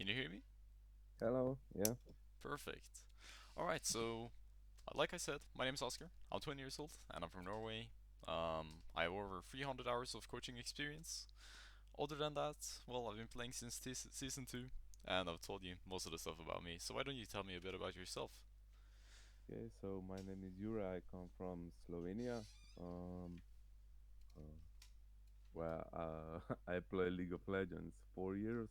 Can you hear me? Hello, yeah. Perfect. Alright, so, like I said, my name is Oskar. I'm 20 years old, and I'm from Norway. I have over 300 hours of coaching experience. Other than that, well, I've been playing since season 2, and I've told you most of the stuff about me. So why don't you tell me a bit about yourself? Okay, so my name is Jura. I come from Slovenia. Um, uh, I play League of Legends 4 years,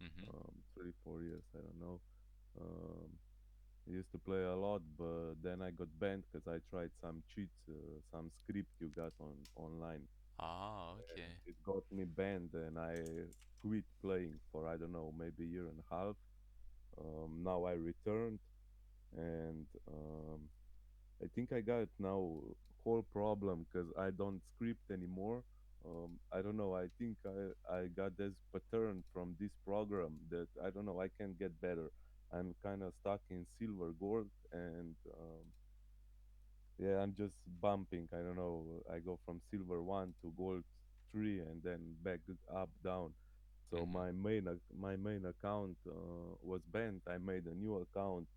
Mm-hmm. 3, 4 years, I don't know. Um, I used to play a lot, but then I got banned because I tried some cheats, some script you got on online, Ah, and okay. it got me banned, and I quit playing for I don't know, maybe a year and a half. Now I returned, and I think I got now whole problem because I don't script anymore. I don't know. I think I got this pattern from this program that I don't know. I can get better. I'm kind of stuck in silver gold, and yeah, I'm just bumping. I don't know. I go from silver 1 to gold 3, and then back up down. So Mm-hmm. my main account was banned. I made a new account.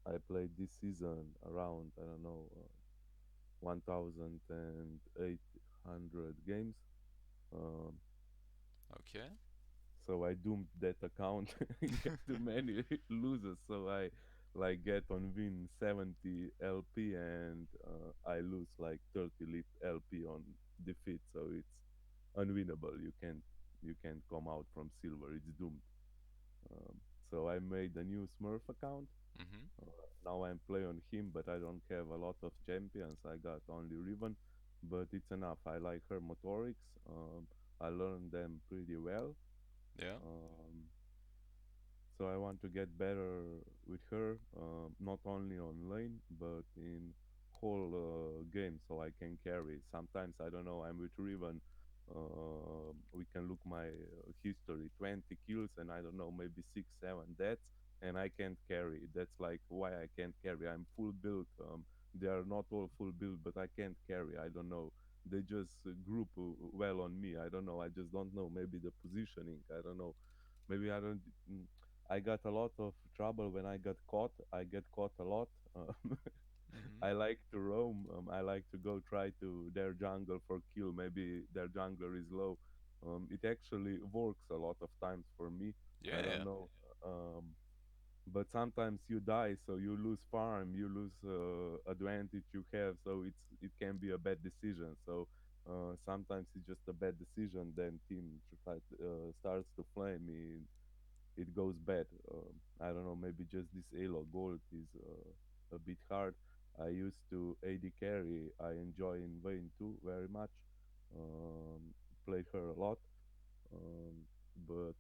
I played this season around I don't know 1,800 games. Um, Okay. so I doomed that account. Get too many losers. So I like get on win 70 LP and I lose like 30 LP on defeat. So it's unwinnable. You can't come out from silver. It's doomed. So I made a new Smurf account. Mm-hmm. Uh, Now I'm playing on him, but I don't have a lot of champions. I got only Riven, but it's enough. I like her motorics. I learned them pretty well. Yeah. Um, so I want to get better with her, not only on lane, but in whole game, so I can carry. Sometimes I don't know. I'm with Riven. We can look my history: 20 kills, and I don't know, maybe 6, 7 deaths, and I can't carry. That's like why I can't carry. I'm full build. They are not all full build, but I can't carry. I don't know. They just group well on me. I don't know. I just don't know. Maybe the positioning. I don't know. Maybe I don't. I got a lot of trouble when I got caught. I get caught a lot. Mm-hmm. I like to roam. I like to go try to their jungle for kill. Maybe their jungler is low. It actually works a lot of times for me. I Yeah, don't yeah. know. But sometimes you die, so you lose farm, you lose advantage you have. So it can be a bad decision. So sometimes it's just a bad decision. Then starts to flame me, it goes bad. I don't know, maybe just this Elo Gold is a bit hard. I used to AD carry. I enjoy in Vayne too very much. Um, Played her a lot, but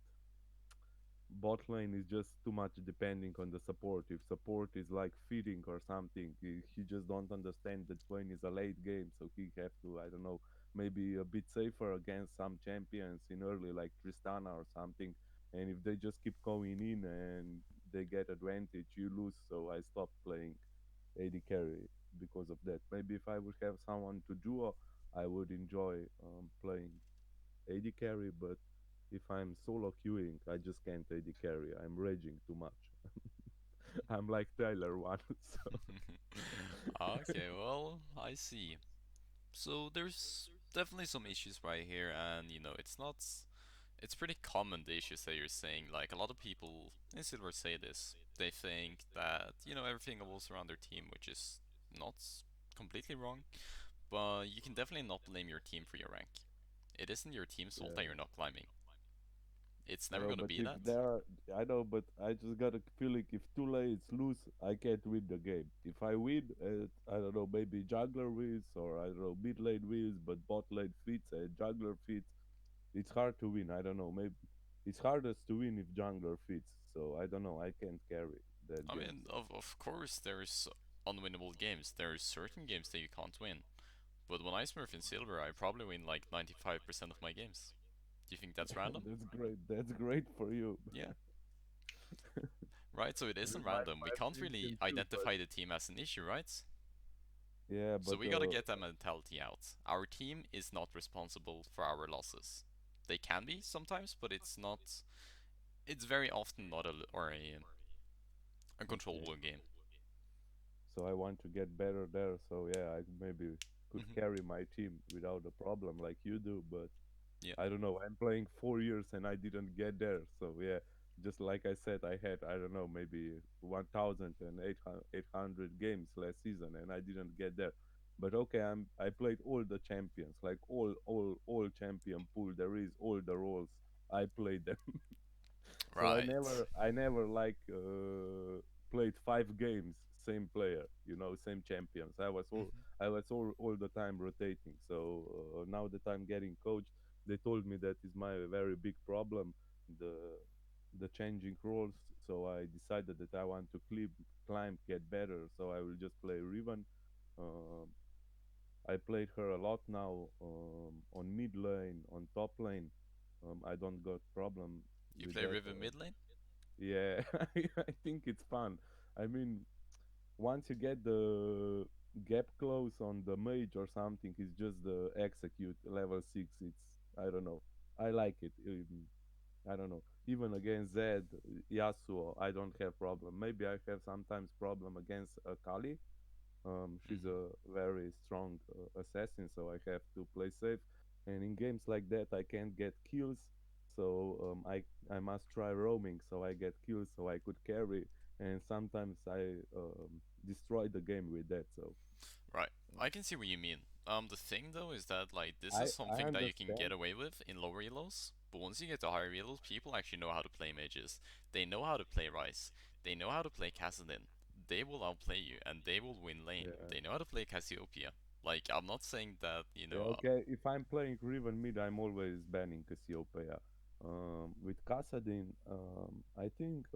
bot lane is just too much depending on the support. If support is like feeding or something, he just don't understand that Vayne is a late game, so he have to I don't know, maybe a bit safer against some champions in early like Tristana or something. And if they just keep going in and they get advantage, you lose. So I stopped playing AD carry because of that. Maybe if I would have someone to duo, I would enjoy playing AD carry, but if I'm solo queuing, I just can't AD carry. I'm raging too much. I'm like Tyler one. So Okay, well, I see. So there's definitely some issues right here, and it's not. It's pretty common the issues that you're saying. Like a lot of people in Silver say this. They think that everything revolves around their team, which is not completely wrong. But you can definitely not blame your team for your rank. It isn't your team's fault that yeah, you're not climbing. It's I never know. gonna But be if that. there are, I know. But I just got a feeling if two lanes lose, I can't win the game. If I win, I don't know. Maybe jungler wins, or I don't know, mid lane wins, but bot lane fits and jungler fits. It's hard to win. I don't know. Maybe it's hardest to win if jungler fits. So I don't know. I can't carry that I game. mean, So of course, there's unwinnable games. There's certain games that you can't win. But when I smurf in silver, I probably win like 95% of my games. Do you think that's random? that's great. That's great for you. Yeah. Right, so it isn't With my random. We five can't really champion too, but identify the team as an issue, right? yeah, So but we gotta get that mentality out. Our team is not responsible for our losses. They can be sometimes, but it's very often not or a Okay. uncontrollable game. So I want to get better there. So yeah, I maybe could Hmm. carry my team without a problem like you do. But Yeah. I don't know. I'm playing 4 years and I didn't get there. So yeah, just like I said, I had I don't know maybe 1,800 games last season and I didn't get there. But okay, I played all the champions, like all champion pool there is, all the roles. I played them. So Right. I never like played 5 games same player, same champions. Hmm. I was all the time rotating. So now that I'm getting coached, they told me that is my very big problem, the the changing roles. So I decided that I want to climb, get better. So I will just play Riven. Um, I played her a lot now on mid lane, on top lane. I don't got problem You with play that. Riven mid lane? Yeah, I think it's fun. I mean, once you get the gap close on the mage or something, it's just the execute level 6. It's, I don't know. I like it. I don't know. Even against Zed, Yasuo, I don't have problem. Maybe I have sometimes problem against Kali. She's Hmm. a very strong assassin, so I have to play safe. And in games like that, I can't get kills, so I must try roaming, so I get kills, so I could carry. And sometimes I destroy the game with that. So Right. I can see what you mean. The thing though is that like this is I something that you can get understand. away with in lower elos, but once you get to higher elos, people actually know how to play mages. They know how to play Rice. They know how to play Kassadin. They will outplay you and they will win lane. Yeah, They know how to play Cassiopeia. Like I'm not saying that yeah. Okay, if I'm playing Riven mid, I'm always banning Cassiopeia. With Kassadin, I think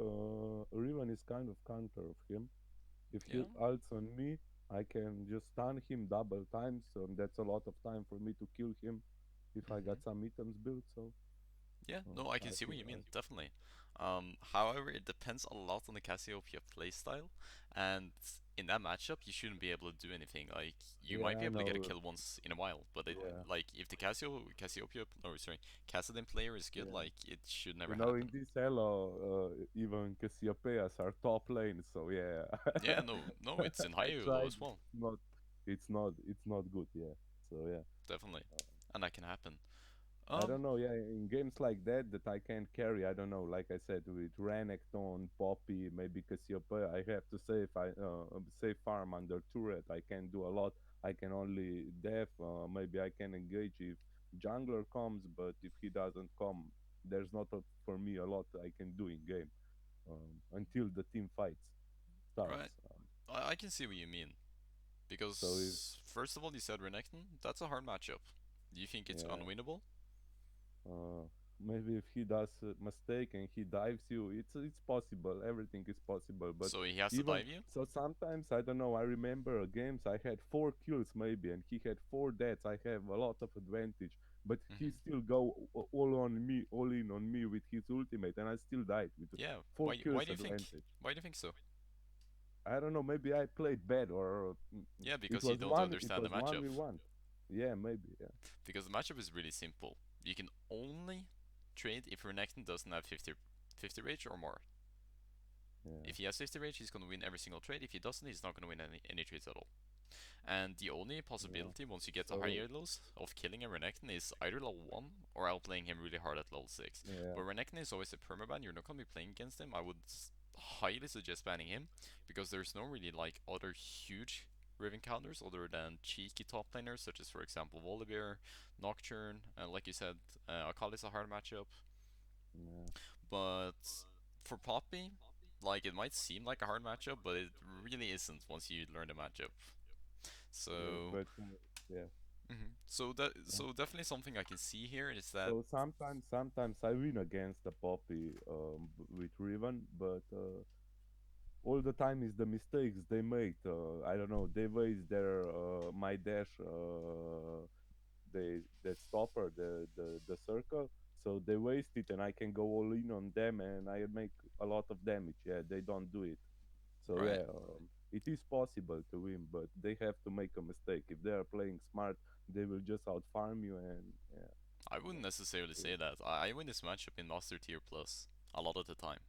Riven is kind of counter of him. If he yeah. ults on me, I can just stun him double times. So that's a lot of time for me to kill him if I got Hmm. some items built. So Yeah, no, I can I see what think you mean, definitely. However, it depends a lot on the Cassiopeia playstyle, and in that matchup, you shouldn't be able to do anything. Like, you might yeah, be I able to get a know. kill once in a while, but Yeah, like, if the Cassiopeia, or sorry, Kassadin player is good, yeah. like, it should never You know, happen. in this elo, even Cassiopeias are top lanes. So yeah, Yeah, no, no, it's in I higher elo tried. as well, Not, it's not good. Yeah. So yeah. definitely, and that can happen. I Um, don't know, yeah, in games like that I can carry, I don't know, like I said, with Renekton, Poppy, maybe Cassiopeia, I have to save, save farm under turret, I can do a lot, I can only def, maybe I can engage if jungler comes, but if he doesn't come, there's not for me a lot I can do in game, until the team fights starts. right, I can see what you mean, So if, because, first of all, you said Renekton, that's a hard matchup. Do you think it's yeah, unwinnable? Uh, maybe if he does a mistake and he dives you, it's possible. Everything is possible. But So he has to even dive you? so, sometimes I don't know. I remember games I had 4 kills maybe, and he had 4 deaths. I have a lot of advantage, but he Hmm. still go all on me, all in on me with his ultimate, and I still died with Yeah. four Why kills do you think? advantage. Why do you think so? I don't know. Maybe I played bad, or Yeah, it because you was don't one. It understand the was one matchup. v one. Yeah, maybe. Yeah, Because the matchup is really simple. You can only trade if Renekton doesn't have 50 rage or more. yeah, If he has 50 rage, he's gonna win every single trade. If he doesn't, he's not gonna win any trades at all. And the only yeah. possibility once you get to So higher levels of killing a Renekton is either level 1 or outplaying him really hard at level 6. yeah, But Renekton is always a permaban, you're not gonna be playing against him. I would highly suggest banning him because there's no really like other huge Riven counters other than cheeky top laners such as for example Volibear, Nocturne, and like you said, Akali is a hard matchup. yeah. But for Poppy, like it might seem like a hard matchup, but it really isn't once you learn the matchup. Yes, So but yeah. Yeah. so definitely something I can see here is that. So sometimes I win against the Poppy with Riven, but all the time is the mistakes they make. I don't know. They waste their my dash, they that stopper, the circle. So they waste it, and I can go all in on them, and I make a lot of damage. Yeah, they don't do it. So Right. yeah, it is possible to win, but they have to make a mistake. If they are playing smart, they will just out farm you, and yeah, I wouldn't necessarily yeah, say that. I win this matchup in Master Tier Plus. a lot of the time.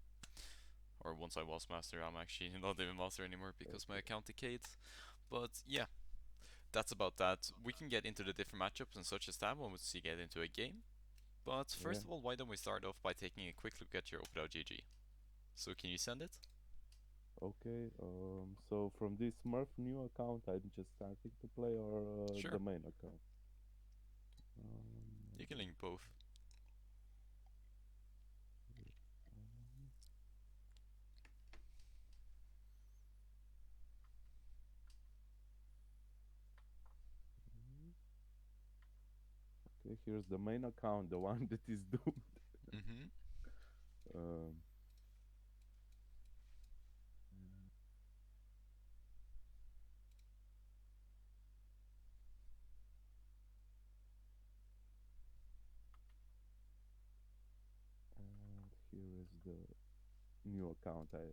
Or once I was master, I'm actually not even master anymore because my Okay. account decayed. But yeah, that's about that. We can get into the different matchups and such as that when we get into a game. But Yeah. first of all, why don't we start off by taking a quick look at your Opera GG? So can you send it? Okay. So from this Smurf new account, I'm just starting to play, or the Sure, main account. you can Maybe. link both. Um, okay, here's the main account, the one that is doomed. Mm-hmm. Um, and here is the new account I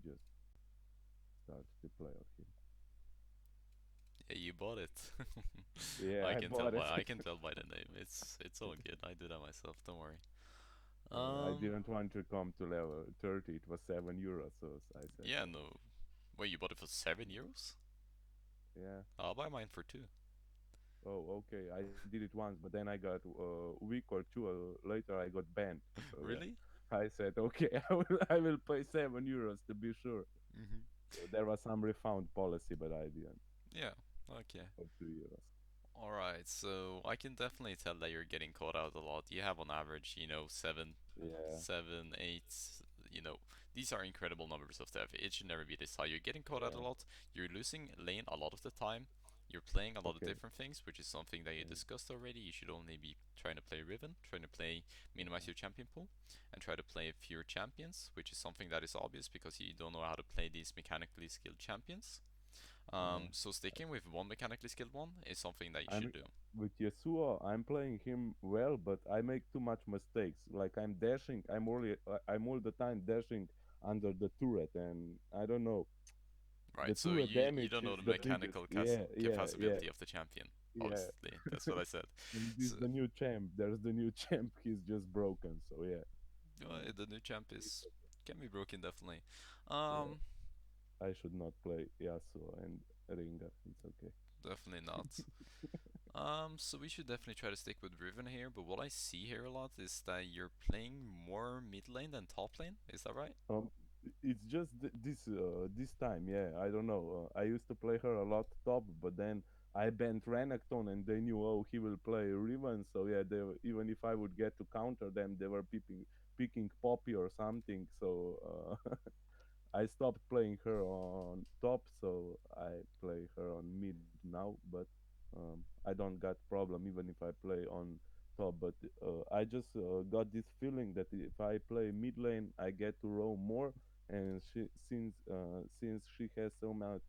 just started to play on him. Yeah, you bought it. Yeah, I bought it. I can tell by the name. It's all good. I do that myself. Don't worry. I Um, didn't want to come to level 30. It was 7 euros, so I said, yeah, no. Wait, you bought it for €7? yeah. I'll buy mine for two. Oh, okay. I did it once, but then I got a week or two later. I got banned. So yeah, Really? I said, okay, I will pay 7 euros to be sure. Mm-hmm. So there was some refund policy, but I didn't Yeah. Okay. for 2 euros. Alright, so I can definitely tell that you're getting caught out a lot. You have on average, seven, Yeah, 8, you know, these are incredible numbers of death. It should never be this high. You're getting caught out a yeah. lot. You're losing lane a lot of the time. You're playing a lot of Okay. different things, which is something that you Yeah, discussed already. You should only be trying to play Riven, trying to play minimize yeah, your champion pool, and try to play fewer champions, which is something that is obvious because you don't know how to play these mechanically skilled champions. yeah. So sticking with one mechanically skilled one is something that you I'm should do. with Yasuo. I'm playing him well, but I make too much mistakes. Like I'm dashing. I'm all the time dashing under the turret, and I don't know. The Right, so turret you damage don't know is the the biggest. mechanical Yeah, yeah, yeah, capability of the champion. yeah. Obviously, that's what I said. And this So the new champ. There's the new champ. He's just broken. So yeah, the new champ it's is okay. can be broken definitely. Yeah, Um, I should not play Yasuo and Ringa. It's okay. Definitely not. So we should definitely try to stick with Riven here. But what I see here a lot is that you're playing more mid lane than top lane. Is that right? Um, it's just this time, yeah. I don't know. I used to play her a lot top, but then I banned Renekton, and they knew, oh, he will play Riven. So yeah, even if I would get to counter them, they were picking Poppy or something. So I stopped playing her on top, so I play her on mid now. But I don't got problem even if I play on top. But I just got this feeling that if I play mid lane, I get to roam more. And since she has so much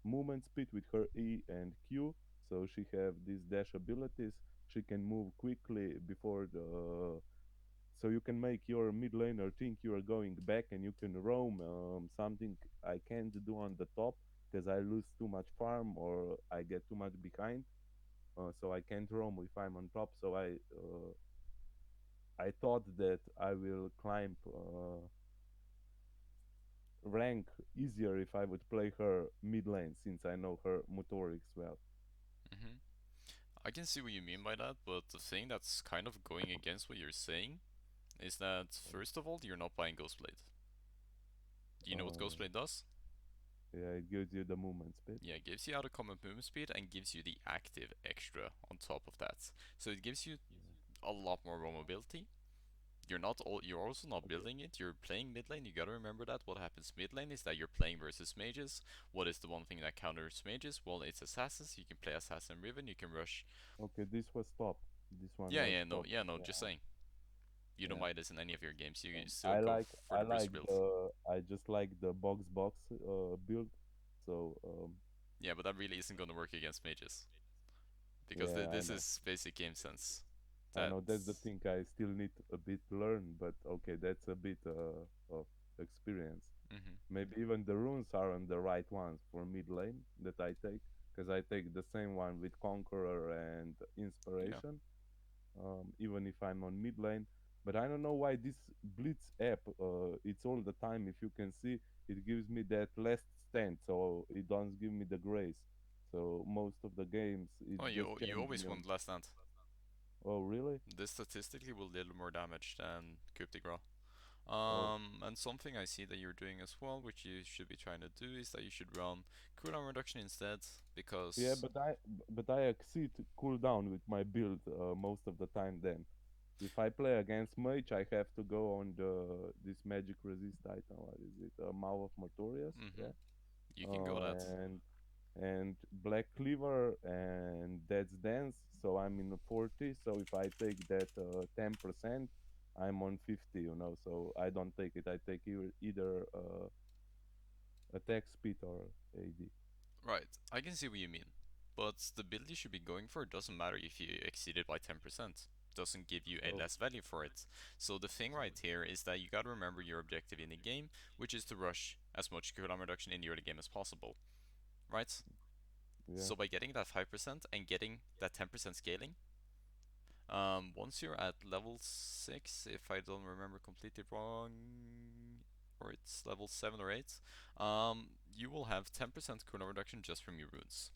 movement speed with her E and Q, so she have these dash abilities. She can move quickly before the so you can make your mid laner think you are going back and you can roam, something I can't do on the top because I lose too much farm or I get too much behind, so I can't roam if I'm on top. So I thought that I will climb rank easier if I would play her mid lane since I know her motorics well. Mm-hmm. I can see what you mean by that, but the thing that's kind of going against what you're saying is that first of all, you're not buying Ghostblade. Do you know what uh, Ghostblade does? yeah, it gives you the movement speed. Yeah, it gives you out of combat movement speed and gives you the active extra on top of that. So it gives you Yeah. a lot more raw mobility. You're also not Okay. building it, you're playing mid lane. You gotta remember that what happens mid lane is that you're playing versus mages. What is the one thing that counters mages? Well, it's assassins. You can play assassin Riven, you can rush. Okay, this was top. This one was top. Yeah, no, just Yeah, saying. You don't yeah. buy this in any of your games, you still I go like for the booster build. I just like the box build. So Yeah, but that really isn't gonna work against mages. Because yeah, I this know. is basic game sense. I know that's the That's thing I still need a bit learn, but okay, that's a bit of experience. hmm Maybe even the runes aren't the right ones for mid lane that I take, because I take the same one with Conqueror and yeah. Inspiration, even if I'm on mid lane. But I don't know why this Blitz app, it's all the time. If you can see, it gives me that last stand, so it doesn't give me the grace. So most of the games, it's Oh, just you changing always on. want less than. Oh, really? This statistically will deal more damage than Coup de Gras. Oh, And something I see that you're doing as well, which you should be trying to do, is that you should run cooldown reduction instead, yeah. because But I exceed cooldown with my build most of the time. Then, if I play against mage, I have to go on this magic resist item. What is it? Maw of Mortorius. mm-hmm, Yeah. you can go that. And Black Cleaver and Dead's Dance. So I'm in the 40. So if I take that 10%, I'm on 50. So I don't take it. I take either attack speed or AD. Right, I can see what you mean. But the build you should be going for doesn't matter if you exceed it by 10%. Doesn't give you a Oh, less value for it. So the thing right here is that you gotta remember your objective in the game, which is to rush as much cooldown reduction in the early game as possible. Right? yeah, So by getting that 5% and getting that 10% scaling, once you're at level 6, if I don't remember completely wrong, or it's level 7 or 8, you will have 10% cooldown reduction just from your runes.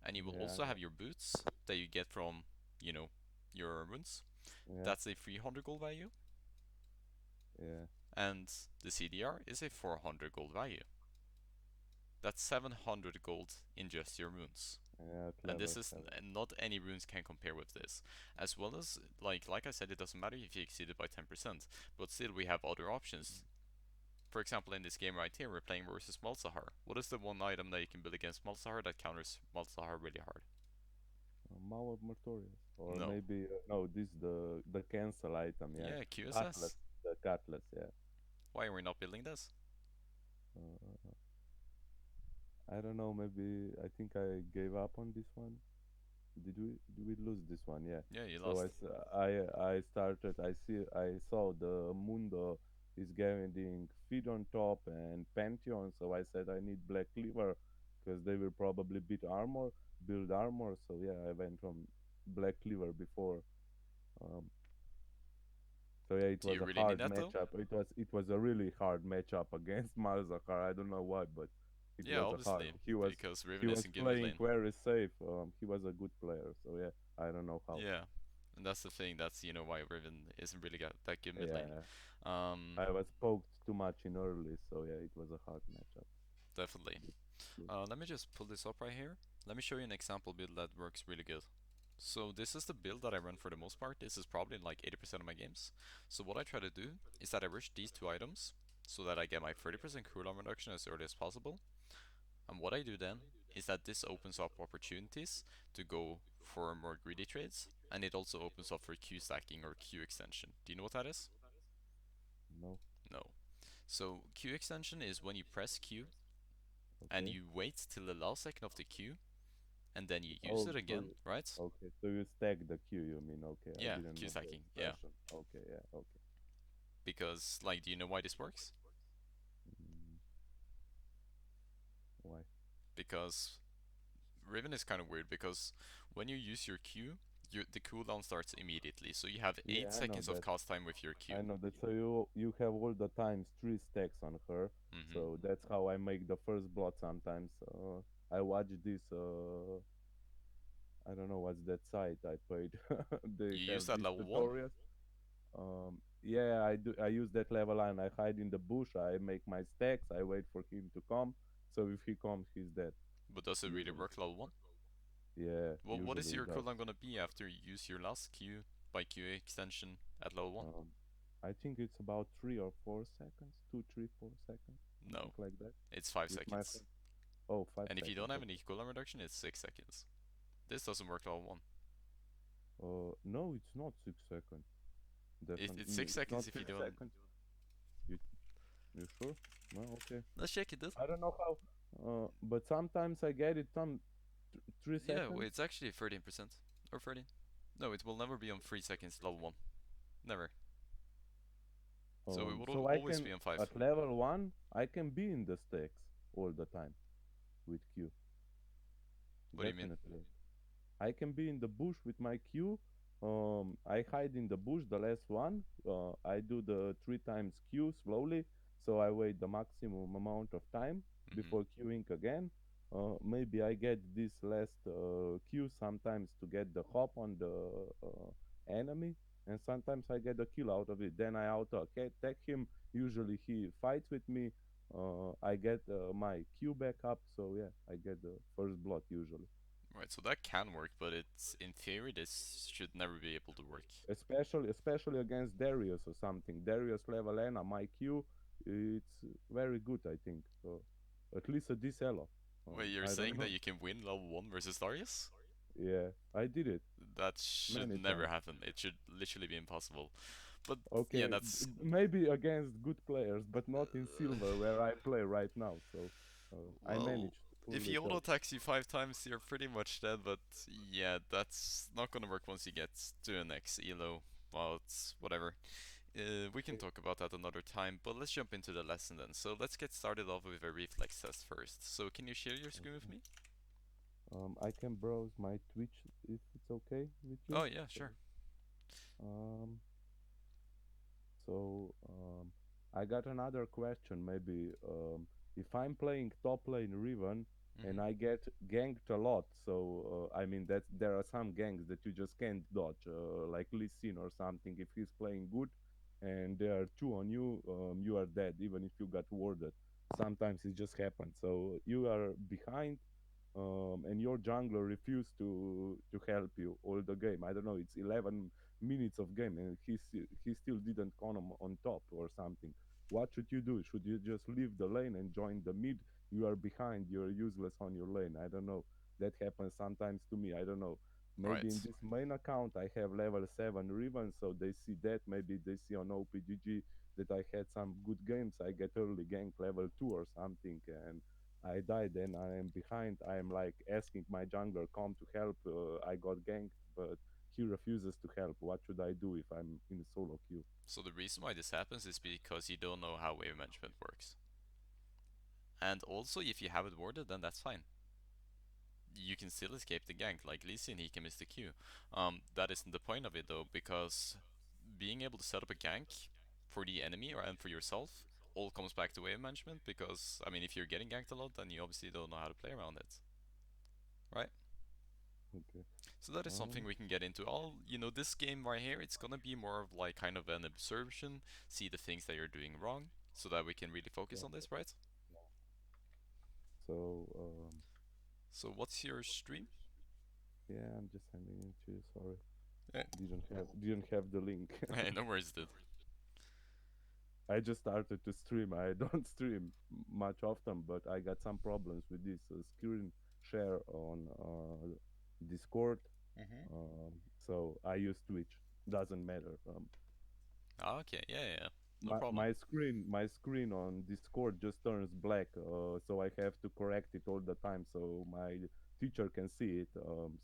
And you will yeah, also have your boots that you get from, you know, your runes. yeah, That's a 300 gold value, yeah, and the CDR is a 400 gold value. That's 700 gold in just your runes. yeah. And Clever, this is clever. not any runes can compare with this. As well as, like I said, it doesn't matter if you exceed it by 10%, but still we have other options. For example, in this game right here, we're playing versus Malzahar. What is the one item that you can build against Malzahar that counters Malzahar really hard? Maw of Mortorius, or No. maybe no. This the cancel item. Yeah, Yeah, Cutlass. QSS. The Cutlass. Yeah. Why are we not building this? Uh, I don't know. Maybe I think I gave up on this one. Did we lose this one? Yeah. Yeah, you So lost. I started. I saw the Mundo is getting feed on top and Pantheon. So I said I need Black Cleaver because they will probably build armor. So yeah, I went from Black Cleaver before. Um, so yeah, it Do was you a really need hard that though? matchup. It was a really hard matchup against Malzahar. I don't know why, but it Yeah, was a hard. obviously, He was because he Riven was isn't good mid playing lane. very safe. He was a good player. So yeah, I don't know how. Yeah, and that's the thing. That's why Riven isn't really got that good mid lane. Yeah, Um, I was poked too much in early, so yeah, it was a hard matchup. definitely. Good, good. Let me just pull this up right here. Let me show you an example build that works really good. So this is the build that I run for the most part. This is probably in like 80% of my games. So what I try to do is that I rush these two items so that I get my 30% cooldown reduction as early as possible. And what I do then is that this opens up opportunities to go for more greedy trades, and it also opens up for Q stacking or Q extension. Do you know what that is? No, No. So Q extension is when you press Q and okay. you wait till the last second of the Q and then you use Oh, it so again, right? so you stack the queue. You mean okay? I Yeah, didn't Q know the stacking, yeah. expression. Okay, yeah, okay. Because, like, do you know why this works? Mm, why? Because Riven is kind of weird because when you use your Q, the cooldown starts immediately. So you have 8 Yeah, I know seconds of that. cast time with your Q. I know that. So you have all the times three stacks on her. Mm-hmm. So that's how I make the first blood sometimes. I watch this. I don't know what's that site I played. They You use have that these level 1? tutorials. Yeah, I do. I use that level and I hide in the bush. I make my stacks. I wait for him to come. So if he comes, he's dead. But does it really Usually. work level 1? Yeah, What is usually your it does. cooldown gonna be after you use your last Q by Q extension at level 1? Um, I think it's about 3 or 4 seconds, 2, 3, 4 seconds, something No, like that. it's 5 With my seconds. friend. Oh, five And if you don't seconds. have any Okay. cooldown reduction, it's 6 seconds. This doesn't work level 1. No, it's not 6 seconds. It's Definitely, 6 it's not seconds if you six don't. seconds. You you sure? No, okay. Let's check it, dude. I don't know how. But sometimes I get it 3 Yeah, well, seconds. it's actually 13% or 30. No, it will never be on 3 seconds level 1. Never. So it will So I always can be on 5. at level one I can be in the stacks all the time with Q. What do you mean? Definitely. I can be in the bush with my Q I hide in the bush, the last one. I do the 3 times Q slowly, so I wait the maximum amount of time Mm-hmm. before queuing again. Maybe I get this last Q sometimes to get the hop on the enemy, and sometimes I get a kill out of it. Then I auto attack him. Usually he fights with me. I get my Q back up, so yeah, I get the first blood usually. Right, so that can work, but it's in theory this should never be able to work. Especially against Darius or something. Darius level N, my Q, it's very good, I think. At least a this elo. Wait, you're I don't saying that know. you can win level 1 versus Darius? Yeah, I did it That should many never times. happen. It should literally be impossible. But yeah, Okay, that's maybe against good players, but not in silver where I play right now. So I well, managed to if pull he it auto off. attacks you 5 times, you're pretty much dead. But yeah, that's not gonna work once you get to an X elo. Well, it's whatever. We can Okay. talk about that another time, but let's jump into the lesson then. So let's get started off with a reflex test first. So can you share your screen with Okay. me? I can browse my Twitch if it's okay with Oh you. yeah, So sure. um, I got another question. Maybe if I'm playing top lane Riven and Mhm. I get ganked a lot, so I mean that there are some ganks that you just can't dodge, like Lee Sin or something. If he's playing good and there are two on you, you are dead, even if you got warded. Sometimes it just happens. So you are behind, and your jungler refused to help you all the game. I don't know. It's 11 minutes of game, and he still didn't come on top or something. What should you do? Should you just leave the lane and join the mid? You are behind. You're useless on your lane. I don't know. That happens sometimes to me. I don't know. Maybe in Right. this main account I have level 7 Riven, so they see that. Maybe they see on OPGG that I had some good games. I get early gank level 2 or something, and I died. Then I am behind. I am like asking my jungler come to help. I got ganked, but he refuses to help. What should I do if I'm in solo queue? So the reason why this happens is because you don't know how wave management works. And also, if you have it warded, then that's fine. You can still escape the gank. Like Lee Sin, he can miss the Q. That isn't the point of it though, because being able to set up a gank for the enemy or and for yourself all comes back to wave management. Because I mean, if you're getting ganked a lot, then you obviously don't know how to play around it, right? Okay. So that is something Um. we can get into. All this game right here, it's gonna be more of like kind of an absorption, see the things that you're doing wrong, so that we can really focus Yeah. on this, right? So So what's your stream? yeah, I'm just sending it to you. Sorry, Eh, didn't have the link. Hey, no worries, dude. I just started to stream. I don't stream much often, but I got some problems with this screen share on Discord. Mm-hmm. Um, so I use Twitch. Doesn't matter. Okay, yeah, yeah, yeah. No my problem. my screen on Discord just turns black, so I have to correct it all the time so my teacher can see it.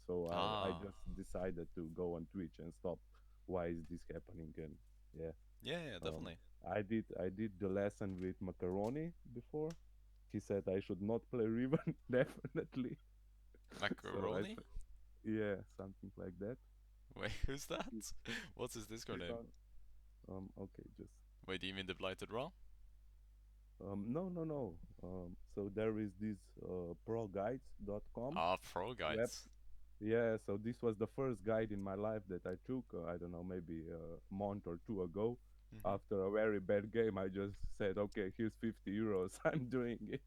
So I Ah, just decided to go on Twitch and stop. Why is this happening? And yeah, yeah, yeah, um, definitely. I did the lesson with Macaroni before. He said I should not play Riven definitely. So Macaroni? yeah, something like that. Wait, who's that? He, What's his Discord he's name? on. Okay, just Wait, do you mean the Blighted Raw? no, no, no. So there is this proguides.com Ah, Pro web. Guides. Yeah, so this was the first guide in my life that I took. I don't know, maybe a month or two ago. Mm-hmm. After a very bad game, I just said, okay, here's 50 euros. I'm doing it.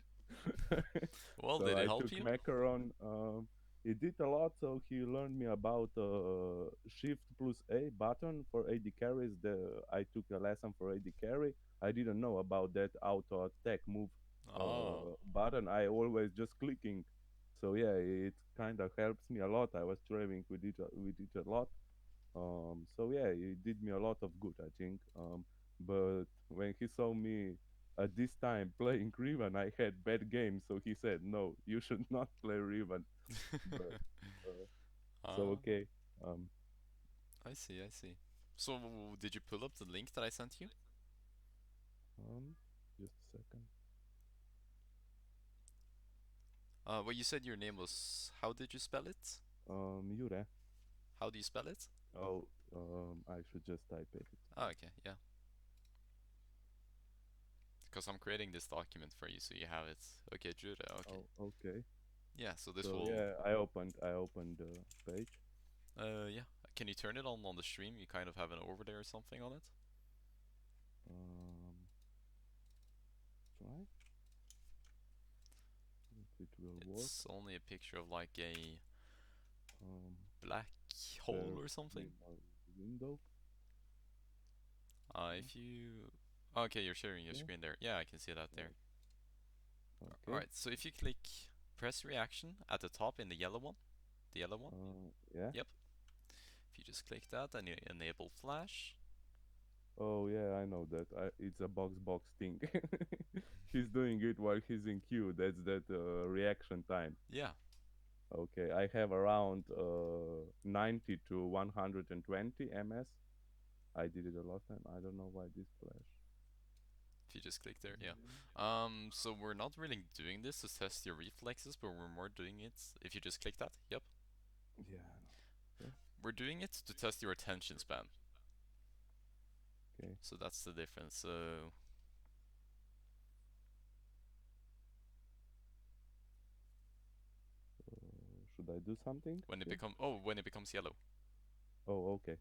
Well, So did it I help took you? Macaron. He did a lot. So he learned me about Shift plus A button for AD carries. I took a lesson for AD carry. I didn't know about that auto attack move Oh, button. I always just clicking. So yeah, it kind of helps me a lot. I was traveling with it a lot. So yeah, it did me a lot of good, I think. But when he saw me at this time playing Riven, I had bad games, so he said, "No, you should not play Riven." But uh, so ah, okay. Um, I see, I see. So, did you pull up the link that I sent you? just a second. Well, you said your name was. How did you spell it? Jure. How do you spell it? Oh, I should just type it. Oh, okay, yeah. Because I'm creating this document for you, so you have it. Okay, Judah. Okay. Oh, okay. Yeah. So this So will. yeah, I opened the page. Yeah. Can you turn it on the stream? You kind of have an overlay or something on it. Um, try if it will work. It's only a picture of like a Um, black hole share or screen something. or window. Yeah. If you. Okay, you're sharing your Okay. screen there. Yeah, I can see that there. Okay. Alright, so if you click press reaction at the top in the yellow one, Yeah. yep. If you just click that and you enable flash, Oh yeah, I know that. It's a box thing. He's doing it while he's in queue. That's that reaction time. yeah. Okay, I have around 90 to 120 ms. I did it a lot time. I don't know why this flash. If you just click there, yeah. So we're not really doing this to test your reflexes, but we're more doing it if you just click that, yep. Yeah, I know. Okay. We're doing it to test your attention span. Okay. So that's the difference. So Should I do something when it here? becomes yellow. Oh, okay.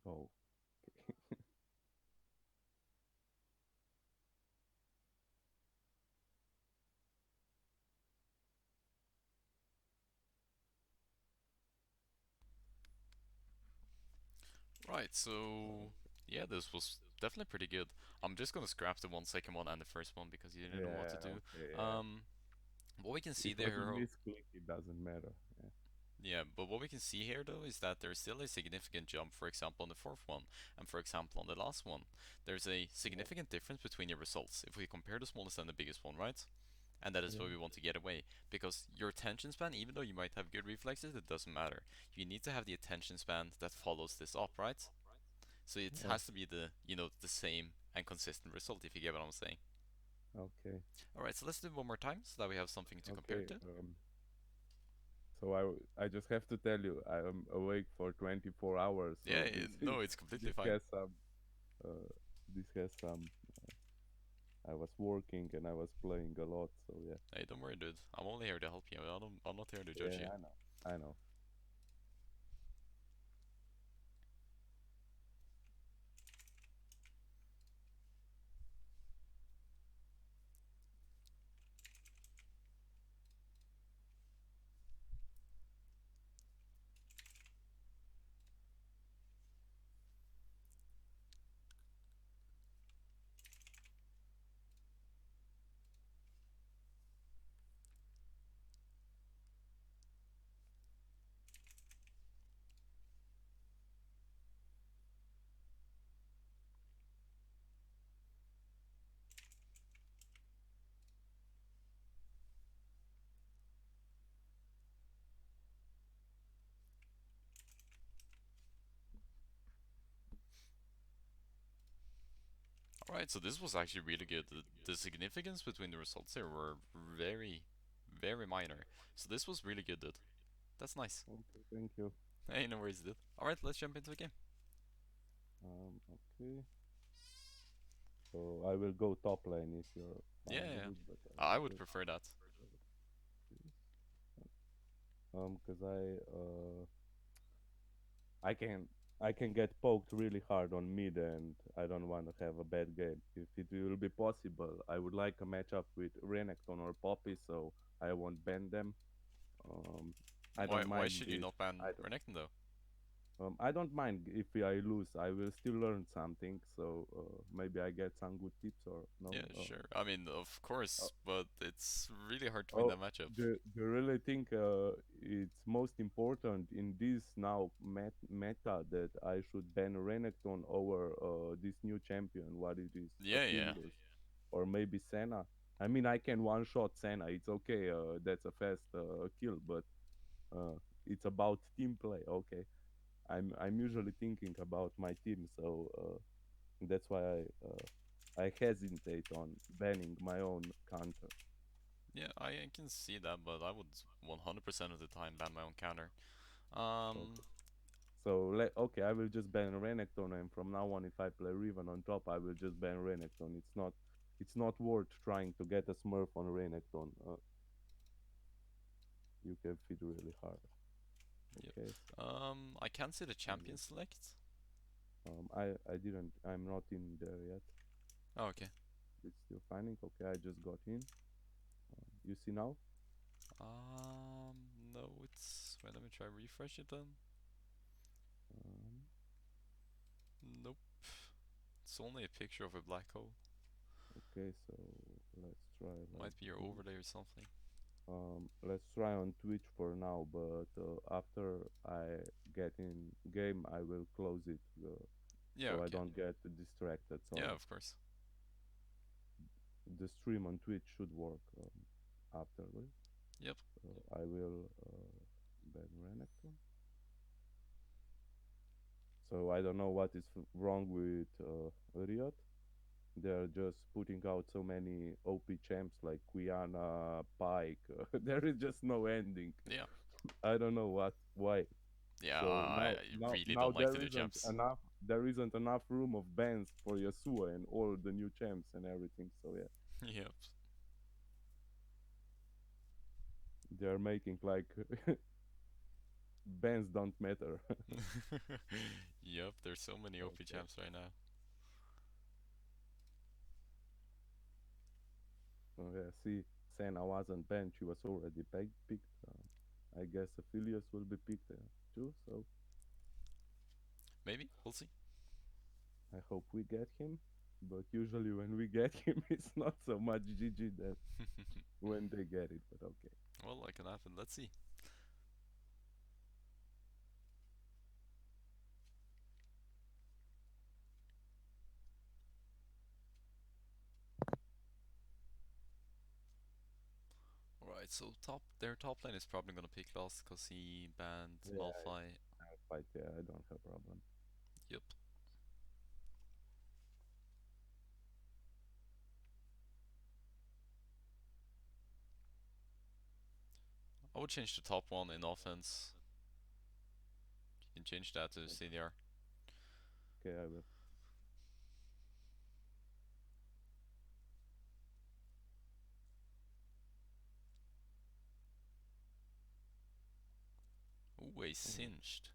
Oh, Right, so okay. yeah, this was definitely pretty good. I'm just gonna scrap the 1 second one and the first one because you didn't know what to Yeah, do. okay, yeah. Um, what we can see It was a there, misclick. It doesn't matter. Yeah. yeah, but what we can see here though is that there's still a significant jump, for example, on the fourth one, and for example on the last one. There's a Yeah. significant difference between your results if we compare the smallest and the biggest one, right? And that is Yeah. what we want to get away. Because your attention span, even though you might have good reflexes, it doesn't matter. You need to have the attention span that follows this up, right? So it Yeah. has to be the same and consistent result, if you get what I'm saying. Okay. Alright, so let's do it one more time so that we have something to compare Okay. to. So I just have to tell you, I am awake for 24 hours. Yeah, So this no, it's completely this fine. has some uh, this has some. I was working and I was playing a lot. So yeah. Hey, don't worry, dude. I'm only here to help you. I'm not here to judge Yeah, you. I know. I know. Alright, so this was actually really good. The significance between the results here were very, very minor. So this was really good, dude. That's nice. Okay, thank you. Hey, no worries, dude. Alright, let's jump into the game. Okay. So I will go top lane if you're Yeah, fine yeah, with yeah. it, but I I will would just prefer that. because I can I can get poked really hard on mid and I don't want to have a bad game. If it will be possible, I would like a matchup with Renekton or Poppy, so I won't ban them. Um, I Why don't why mind should you it. not ban I don't. Renekton though? I don't mind if I lose. I will still learn something. So maybe I get some good tips or no. Yeah, sure. I mean, of Uh, course, but it's really hard to win oh, that matchup. do you really think it's most important in this now meta that I should ban Renekton over this new champion? What it is, Yeah, yeah. Aphelios, or maybe Senna? I mean, I can one shot Senna. It's okay. That's a fast kill, but it's about team play. Okay, I'm usually thinking about my team, so that's why I hesitate on banning my own counter. Yeah, I can see that, but I would 100% of the time ban my own counter. Um, Okay. So okay, I will just ban Renekton, and from now on, if I play Riven on top, I will just ban Renekton. It's not worth trying to get a Smurf on Renekton. You can feed really hard. yep. Okay, so I can see the I champion will. select. I didn't. I'm not in there yet. Oh, okay. It's still finding. Okay, I just got in. You see now? No, it's. Wait, let me try refresh it then. Um, Nope. It's only a picture of a black hole. okay, so let's try like Might be your this. overlay or something. Let's try on Twitch for now, but after I get in game, I will close it Yeah, so I okay. don't get distracted. Yeah, So of course. the stream on Twitch should work afterwards. Yep. So I will ban Renekton. So I don't know what is wrong with Riot. They're just putting out so many OP champs like Qiyana, Pike. There is just no ending. Yeah. I don't know why. Yeah, So I now, now, really now don't like the there new isn't champs. enough. There isn't enough room of bans for Yasuo and all the new champs and everything. So yeah, Yep. they are making like bans don't matter. Yep, there's so many OP Okay. champs right now. So yeah, see, Senna wasn't banned. She was already picked. I guess Aphelios will be picked too. So Maybe, we'll see. I hope we get him. But usually when we get him, it's not so much GG that when they get it. But okay. Well, that can happen. Let's see. Alright, so their top lane is probably gonna pick last because he banned Yeah, Malphite. I fight. Yeah, I don't have problem. Yep. I would change the top one in offense. You can change that to CDR. Okay, I will. Ooh, a Oh, singed.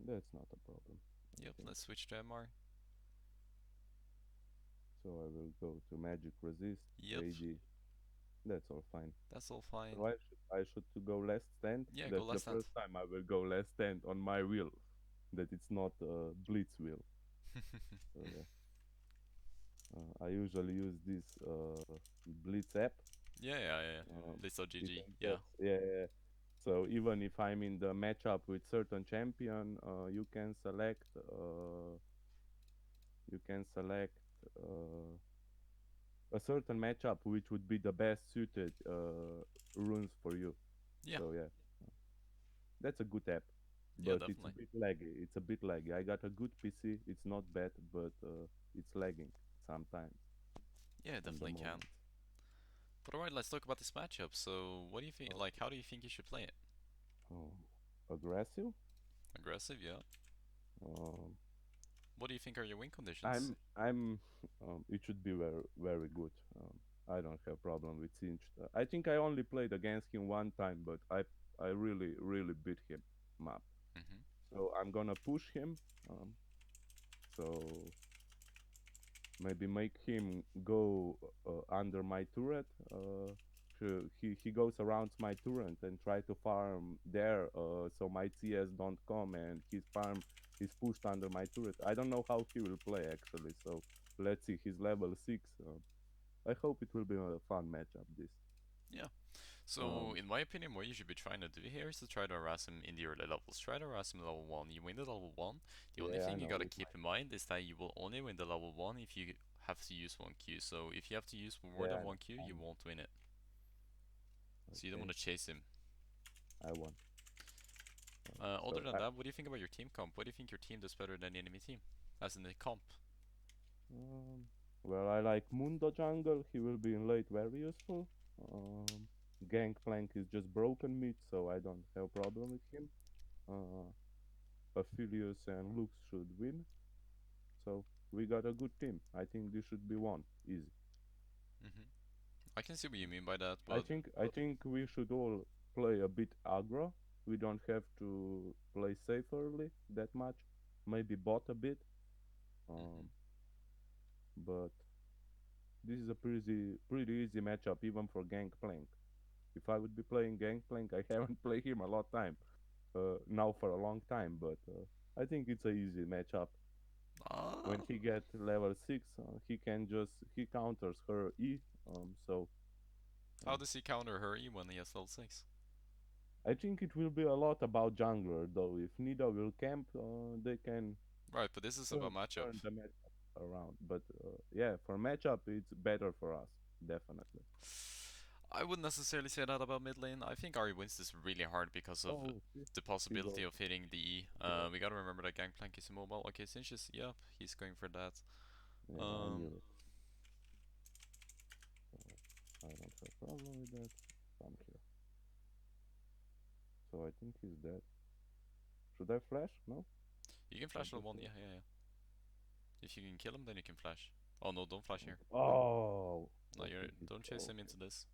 that's not a problem. I Yep, think. let's switch to MR. So I will go to magic resist Yep, AD. That's all fine. that's all fine. So I should to go last stand. Yeah, go That's the last stand. first time I will go last stand on my wheel. That it's not a blitz wheel. So yeah. I usually use this blitz app. Yeah, yeah, yeah. It Blitz.gg, yeah. exists. Yeah, yeah, yeah. So even if I'm in the matchup with certain champion, you can select a certain matchup which would be the best suited runes for you. Yeah, So yeah, that's a good app, yeah, but it's a definitely. bit laggy. It's a bit laggy. I got a good PC. It's not bad, but it's lagging sometimes Yeah, on the definitely can. moment. But alright, let's talk about this matchup. So, what do you think? Like, Okay. how do you think you should play it? Aggressive. Aggressive, yeah. Um, What do you think are your win conditions? I'm. It should be very very good. I don't have problem with Sinch. I think I only played against him one time, but I really beat him map. Mm-hmm. So I'm gonna push him. So maybe make him go under my turret. he goes around my turret and try to farm there, so my CS don't come and his farm is pushed under my turret. I don't know how he will play actually. So let's see. He's level 6. I hope it will be a fun matchup. This. Yeah. So, Um, in my opinion, what you should be trying to do here is to try to harass him in the early levels. Try to harass him level 1. You win the level 1. The only yeah, I thing you know. gotta With my keep in mind is that you will only win the level 1 if you have to use 1Q. So, if you have to use more yeah, than I know. 1Q, I you know. won't win it. So, you don't Okay, want to chase him. I won. Other So than that, what do you think about your team comp? What do you think your team does better than the enemy team? As in the comp. um, well, I like Mundo Jungle. He will be in late very useful. Um, Gangplank is just broken meat, so I don't have problem with him. Uh, Aphelios and Lux should win. So we got a good team. I think this should be won easy. Hmm. I can see what you mean by that, I but think I think we should all play a bit aggro. We don't have to play safe early that much. Maybe bot a bit. mhm. Um, but this is a pretty easy matchup even for Gangplank. If I would be playing Gangplank, I haven't played him a lot time now for a long time, but I think it's a easy matchup. When uh, he get level 6, he counters her E. So how uh, does he counter her E when he has level 6? I think it will be a lot about jungler though. If Nida will camp, they can Right, but this is turn, about matchup. turn the matchup around. But yeah, for matchup, it's better for us, definitely. I wouldn't necessarily say that about mid lane. I think Ari wins this really hard because of Oh, see, the he's possibility all of hitting the E. yeah, We gotta remember that Gangplank is immobile. Okay, Sinch yep, he's going for that. yeah, I Um, knew it. So I don't have problem with that. Come here. So I think he's dead. Should I flash? No, you can I flash level just 1, yeah, yeah, yeah. If you can kill him, then you can flash. Oh no, don't flash here. oh, No, okay, don't chase him okay. into this.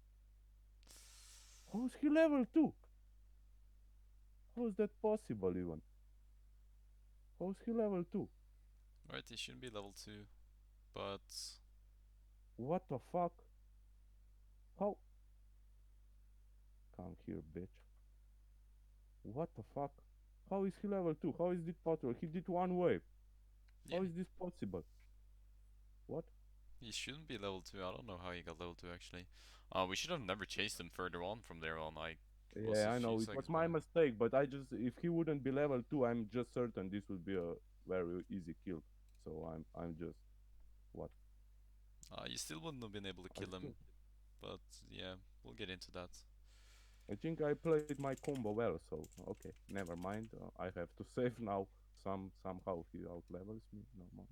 How's he level 2? How is that possible even? How's he level 2? Right, he shouldn't be level 2, but What the fuck? How? Come here, bitch. What the fuck? How is he level 2? How is this possible? He did one wave. yeah, How is this possible? What? he shouldn't be level 2. I don't know how he got level 2 actually. We should have never chased him further on from there on. I was Yeah, a I few know. It was seconds my behind. mistake, but I just, if he wouldn't be level 2, I'm just certain this would be a very easy kill. So I'm just, what? You still wouldn't have been able to I kill him, still, but yeah, we'll get into that. I think I played my combo well, so okay, never mind. I have to save now. Somehow he out levels me. No more.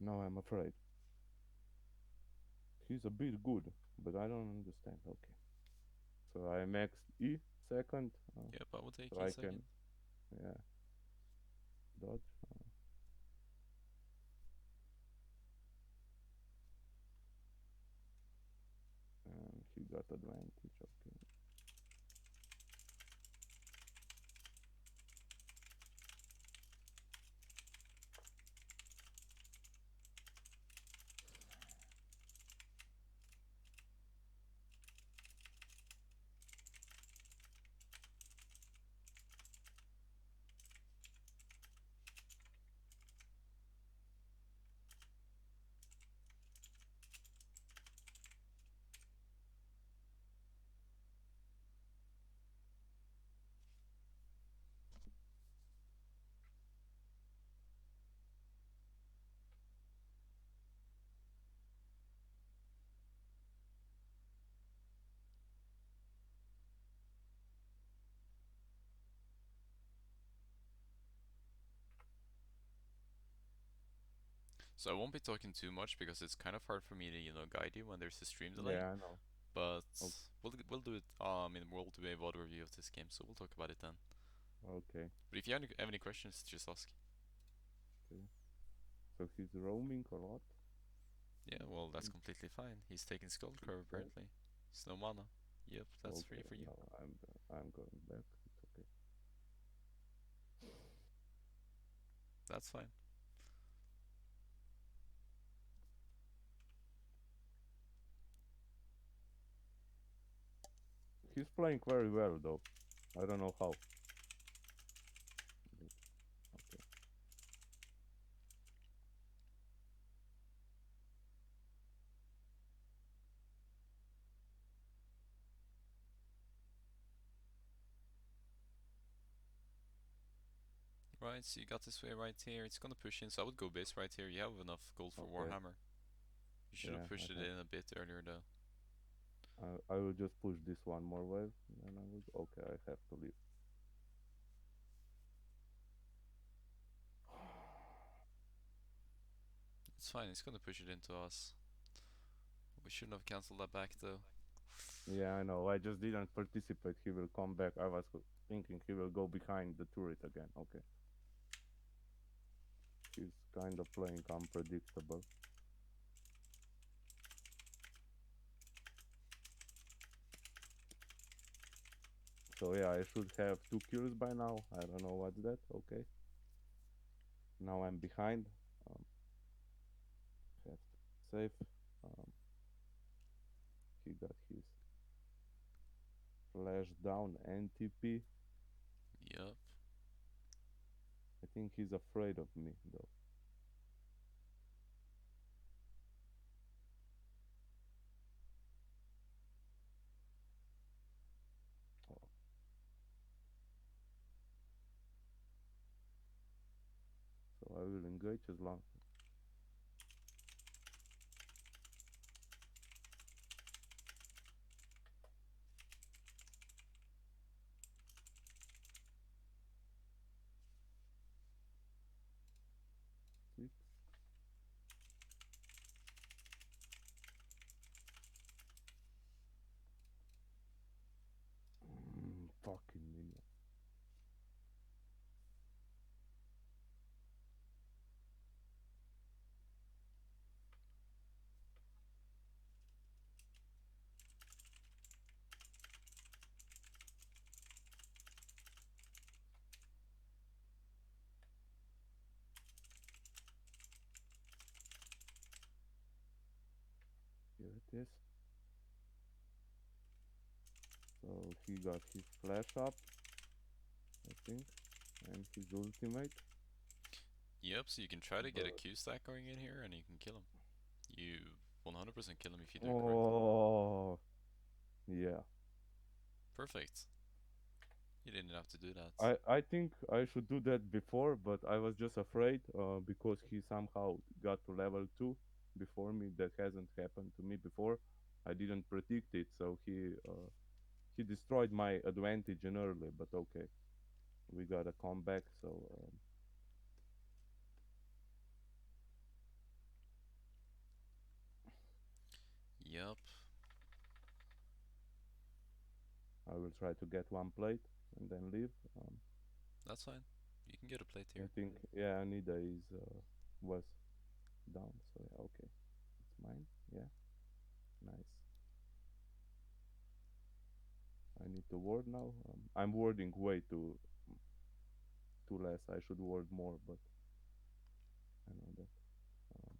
Now I'm afraid. He's a bit good, but I don't understand. Okay, so I maxed E second, Yep, I will take so E I can, second. yeah, dodge. And he got advantage. Okay. So I won't be talking too much because it's kind of hard for me to, guide you when there's a stream delay. Yeah, I know. But Okay. we'll do it. We'll do a VOD review of this game, so we'll talk about it then. Okay. But if you have any questions, just ask. Okay. So he's roaming a lot. Yeah, well, that's Mm, completely fine. He's taking Skull he's Curve dead. apparently. Snow Mana. Yep, that's free Okay. for you. Now I'm going back. It's okay. That's fine. playing very well though. I don't know how. Okay. Right, so you got this way right here. It's gonna push in, so I would go base right here. You have enough gold for Okay. Warhammer. You should have Yeah, pushed it I have. in a bit earlier though. I will just push this one more wave, and I will. Okay, I have to leave. It's fine, it's gonna push it into us. We shouldn't have cancelled that back though. Yeah, I know. I just didn't participate. He will come back. I was thinking he will go behind the turret again. Okay. He's kind of playing unpredictable. So yeah, I should have 2 kills by now. I don't know what's that. Okay. Now I'm behind. Um, have to save. Um, he got his flash down NTP. Yup. I think he's afraid of me though. Oh, so I will engage as long. Six. Fucking minion. Here it is. So he got his flash up, I think, and his ultimate. Yep, so you can try to get a But Q stack going in here and you can kill him. You 100% kill him if you do it correctly. oh yeah, Perfect. You didn't have to do that. I think I should do that before, but I was just afraid because he somehow got to level 2 before me. That hasn't happened to me before. I didn't predict it, so he destroyed my advantage in early. But okay, we got a comeback. So Yup. I will try to get one plate and then leave. That's fine. You can get a plate I here. think yeah, Anida is was down. So yeah, okay, it's mine. Yeah, nice. I need to ward now. I'm warding way too less. I should ward more, but I know that. Um,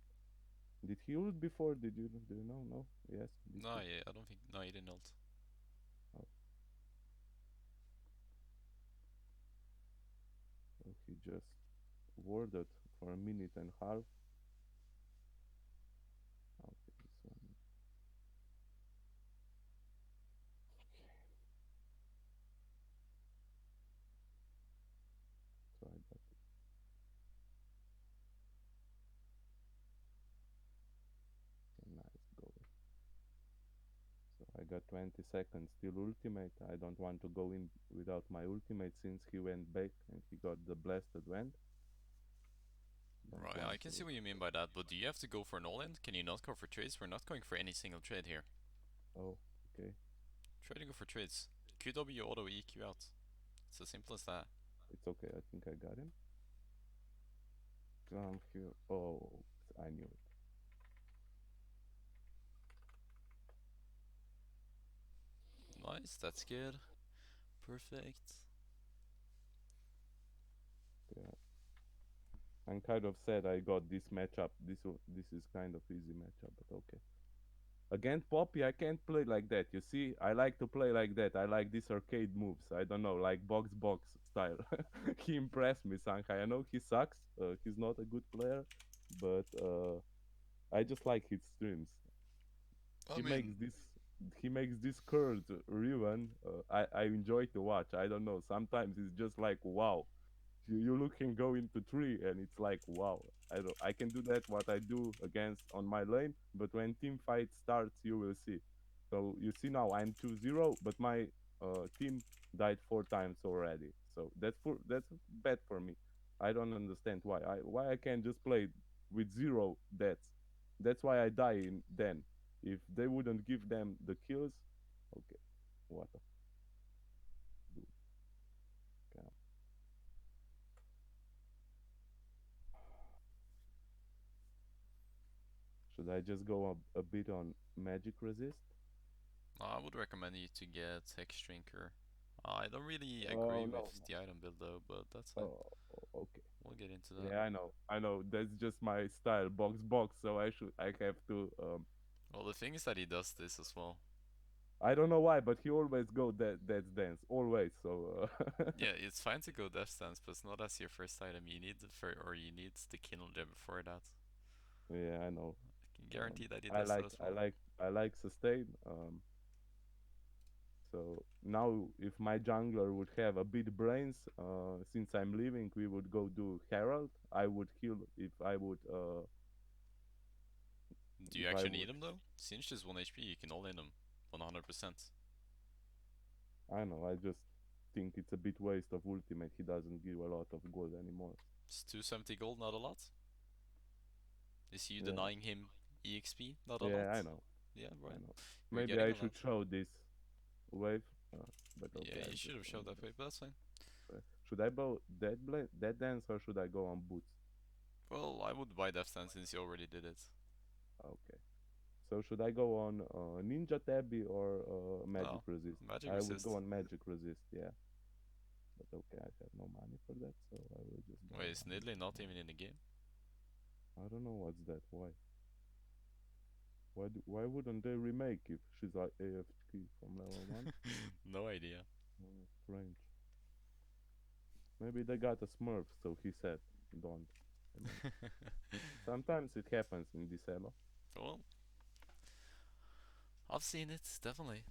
did he ult before? Did you do you know? No. Yes. Did No, he? yeah, I don't think. No, you didn't ult. Oh, so he just warded for a minute and a half. Okay, this one. So I got a nice goal. So I got 20 seconds till ultimate. I don't want to go in without my ultimate since he went back and he got the blasted wand. Don't Right, I want can see to. what you mean by that, but do you have to go for an all-in? Can you not go for trades? We're not going for any single trade here. Oh, okay. Try to go for trades. QW auto EQ out. It's as simple as that. It's okay. I think I got him. Come here. Oh, I knew it. Nice, that's good. Perfect. Yeah. I'm kind of sad I got this matchup. This is kind of easy matchup, but okay. Against Poppy, I can't play like that. You see, I like to play like that. I like these arcade moves. I don't know, like box style. He impressed me, Sankai. I know he sucks. He's not a good player, but I just like his streams. I He makes mean, this. He makes this curved Riven. I enjoy to watch. I don't know. Sometimes it's just like wow. You look him go into tree and it's like wow. I can do that what I do against on my lane, but when team fight starts you will see. So you see now I'm 2-0, but my team died 4 times already. So that's bad for me. I don't understand why I can't just play with 0 deaths. That's why I die in then. If they wouldn't give them the kills, okay, what the do? Should I just go a bit on magic resist? I would recommend you to get Hex Drinker. I don't really Oh agree with no, no. the item build though, but that's fine. Oh, okay. We'll get into that. Yeah, I know. I know. That's just my style, box. So I have to. Well, the thing is that he does this as well. I don't know why, but he always go that dance always. So Yeah, it's fine to go Death Stance, but it's not as your first item. You need the or you need the Kindle Gem before that. yeah, I know. I can guarantee that he I does that like as I well. like I like sustain. So now if my jungler would have a bit brains, since I'm leaving, we would go do herald. I would heal Do you if I actually need would. him though? Singe is 1 HP, you can all in him. 100%. I know. I just think it's a bit waste of ultimate. He doesn't give a lot of gold anymore. It's 270 gold, not a lot. Is you Yeah, denying him EXP? Not a lot. yeah, I know. Yeah, I right. know. You're Maybe getting I a lot. should show this wave, but Yeah, okay, you I'm should just have going showed that way, but that's fine. should I go dead dance or should I go on boots? Well, I would buy Death Stand since you already did it. Okay. So should I go on Ninja Tabby or Magic No, Resist? Magic I would go Resist. on Magic Resist, yeah. But okay, I have no money for that, so I will just buy Wait, is one. Nidalee not even in the game? I don't know what's that. Why? Why wouldn't they remake if she's like AFK from level one? No idea. Strange. Maybe they got a Smurf, so he said, "Don't." I mean, sometimes it happens in this elo. Well, I've seen it, definitely.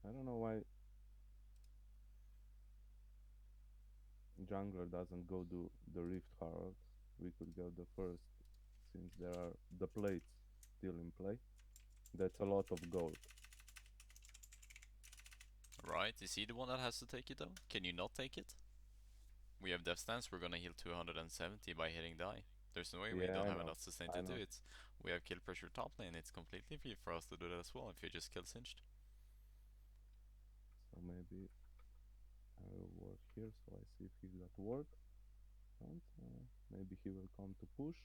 I don't know why jungler doesn't go do the Rift Herald. We could go the first, since there are the plates still in play. That's a lot of gold. Right, is he the one that has to take it though? Can you not take it? We have Death Stance, we're gonna heal 270 by hitting die. There's no way we Yeah, don't I have know. enough sustain I to do know. it. We have kill pressure top lane, it's completely free for us to do that as well if you just kill Singed. So maybe I will work here. So I see if he got work. And maybe he will come to push.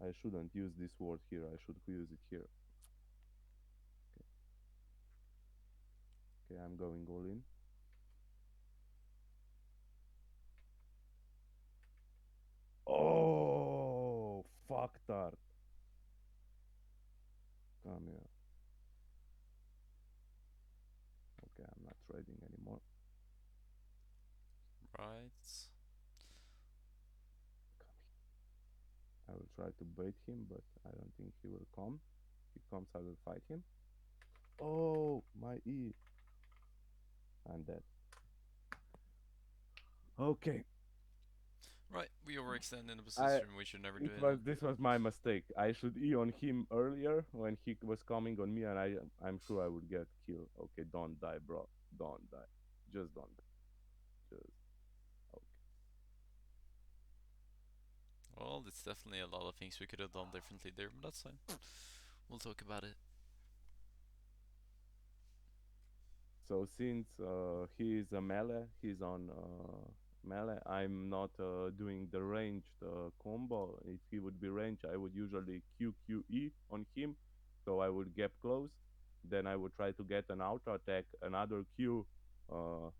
I shouldn't use this word here. I should use it here. Okay. Okay, I'm going all in. Oh, fuck that. Come here. Okay, I'm not trading anymore. Right. I will try to bait him, but I don't think he will come. If he comes, I will fight him. Oh, my E. I'm dead. Okay. Right, we overextend in a I position we should never do it it was in. this was my mistake. I should E on him earlier when he was coming on me, and I'm sure I would get killed. Okay, don't die, bro. Don't die. Just don't die. Just okay. Well, it's definitely a lot of things we could have done differently there, but that's fine. We'll talk about it. So since he is a melee, he's on melee. I'm not doing the ranged combo. If he would be ranged, I would usually QQE on him, so I would get close. Then I would try to get an auto attack, another Q. uh,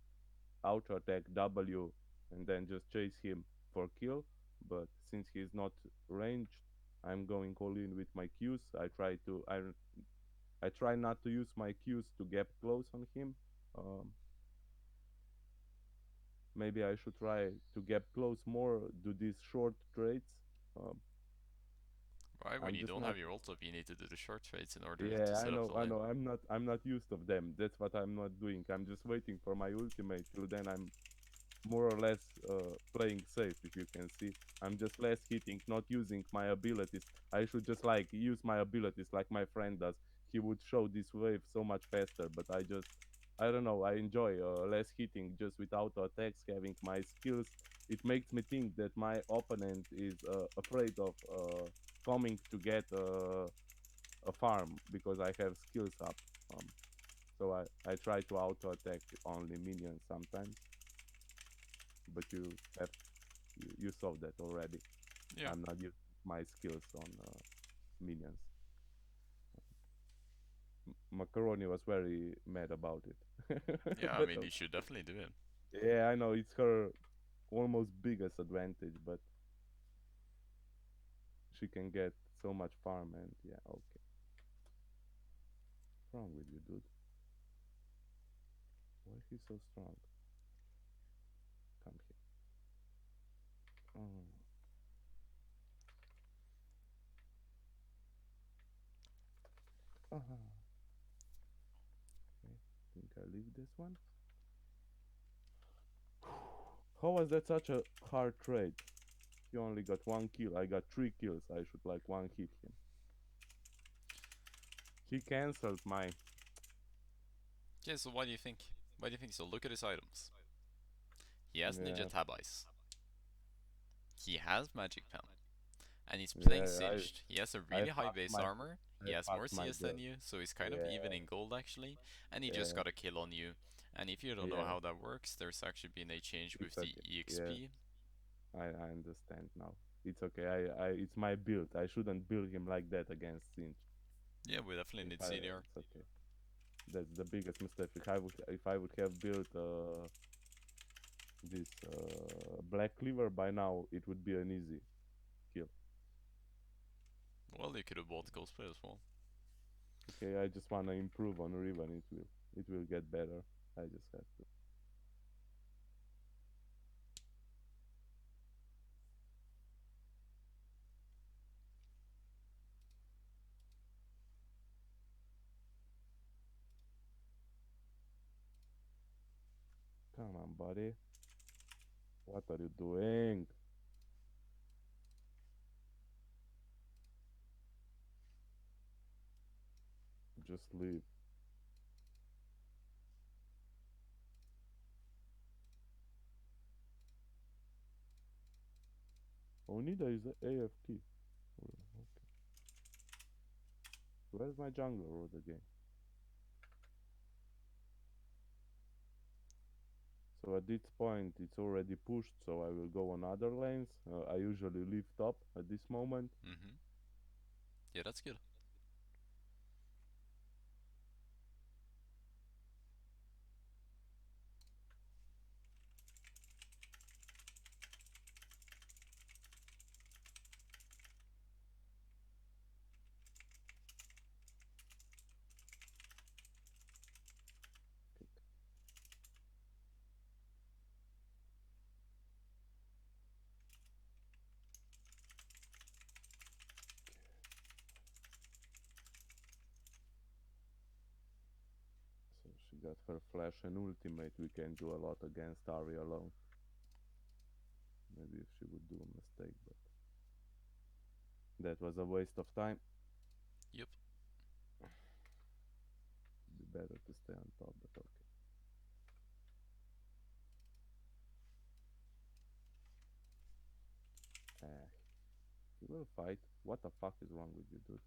auto attack W and then just chase him for kill. But since he's not ranged, I'm going all in with my Qs. I try not to use my Qs to get close on him. Um, Maybe I should try to get close more, do these short trades. Um, Right, when I'm you just don't not. have your ult up, you need to do the short trades in order to Yeah, set up the I lane. know. I'm not used of them. That's what I'm not doing. I'm just waiting for my ultimate. Till then, I'm more or less playing safe. If you can see, I'm just less hitting, not using my abilities. I should just like use my abilities like my friend does. He would show this wave so much faster, but I don't know. I enjoy less hitting just with auto attacks, having my skills. It makes me think that my opponent is afraid of coming to get a farm because I have skills up. Um, so I try to auto attack only minions sometimes, but have you saw that already. Yeah. I'm not using my skills on minions. Macaroni was very mad about it, Yeah, I but mean, you should definitely do it. yeah, I know it's her almost biggest advantage, but she can get so much farm and yeah, okay. What's wrong with you, dude? Why is he so strong? Come here. Oh, uh-huh. Okay, think I leave this one. How was that such a hard trade? He only got one kill. I got 3 kills. I should like one hit him. He cancelled my. Okay, so why do you think? Why do you think so? Look at his items. He has Ninja Yeah, Tab Ice. He has Magic Pen. And he's playing yeah. Singed. He has a I really high fucked base my. armor. I He has more fucked my CS than girl. you, so he's kind of even Yeah, in gold actually. And he just yeah, got a kill on you. And if you don't know yeah. how that works, there's actually been a change with It's the okay. Yeah, EXP. I understand now. It's okay. It's my build. I shouldn't build him like that against Sinch. Yeah, we definitely need CDR. It's okay. That's the biggest mistake. If I would have built this black cleaver by now, it would be an easy kill. Well, you could have bought cosplay as well. Okay, I just wanna improve on Riven. It will get better. I just have to. Come on, buddy. What are you doing? Just leave. Onida is a AFK. Oh, okay. Where's my jungler road again? So at this point, it's already pushed, so I will go on other lanes. I usually leave top at this moment. Mm-hmm. Yeah, that's good. So she got her flash and ultimate. We can do a lot against Ari alone. Maybe if she would do a mistake, but that was a waste of time. Yep. Be better to stay on top, but okay. He will fight. What the fuck is wrong with you, dude?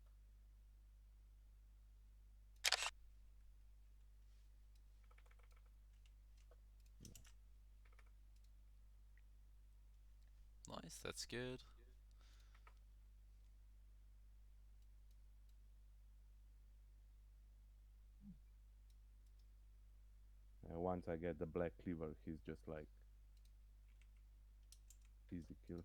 Nice, that's good. once I get the black cleaver, he's just like easy kill.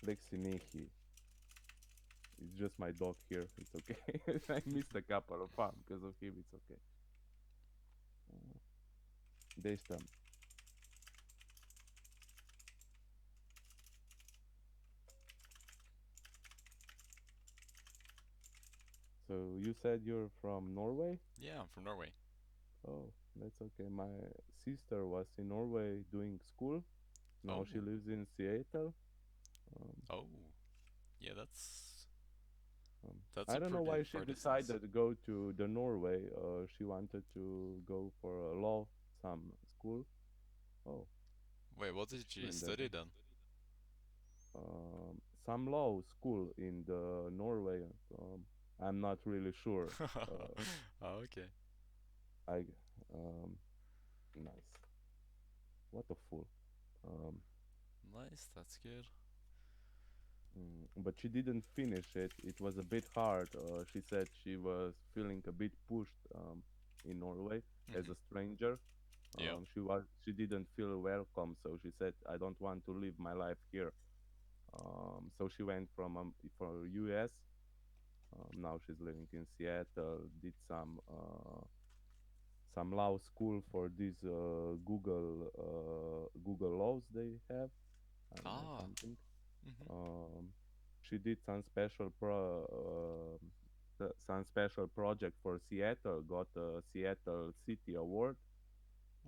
Lexinihi. It's just my dog here. It's okay. I missed a couple of farm because of him. It's okay. Destam. So you said you're from Norway? Yeah, I'm from Norway. Oh, that's okay. My sister was in Norway doing school. Now Oh, she lives in Seattle. Um, oh, yeah, that's um, that's I a don't know pretty why she far distance. decided to go to the Norway. She wanted to go for a law some school. Oh, Wait, what did you and then study then? some law school in the Norway. Um, I'm not really sure. Uh, Oh, okay. I nice. What a fool. Um, Nice, that's good. but she didn't finish it. It was a bit hard. She said she was feeling a bit pushed in Norway as Mhm. a stranger. Yeah. She didn't feel welcome, so she said, "I don't want to live my life here." So she went from for US. Now she's living in Seattle. Did some law school for these Google laws they have. I don't know Ah. something. Mhm. Um, she did some special project for Seattle. Got a Seattle City Award.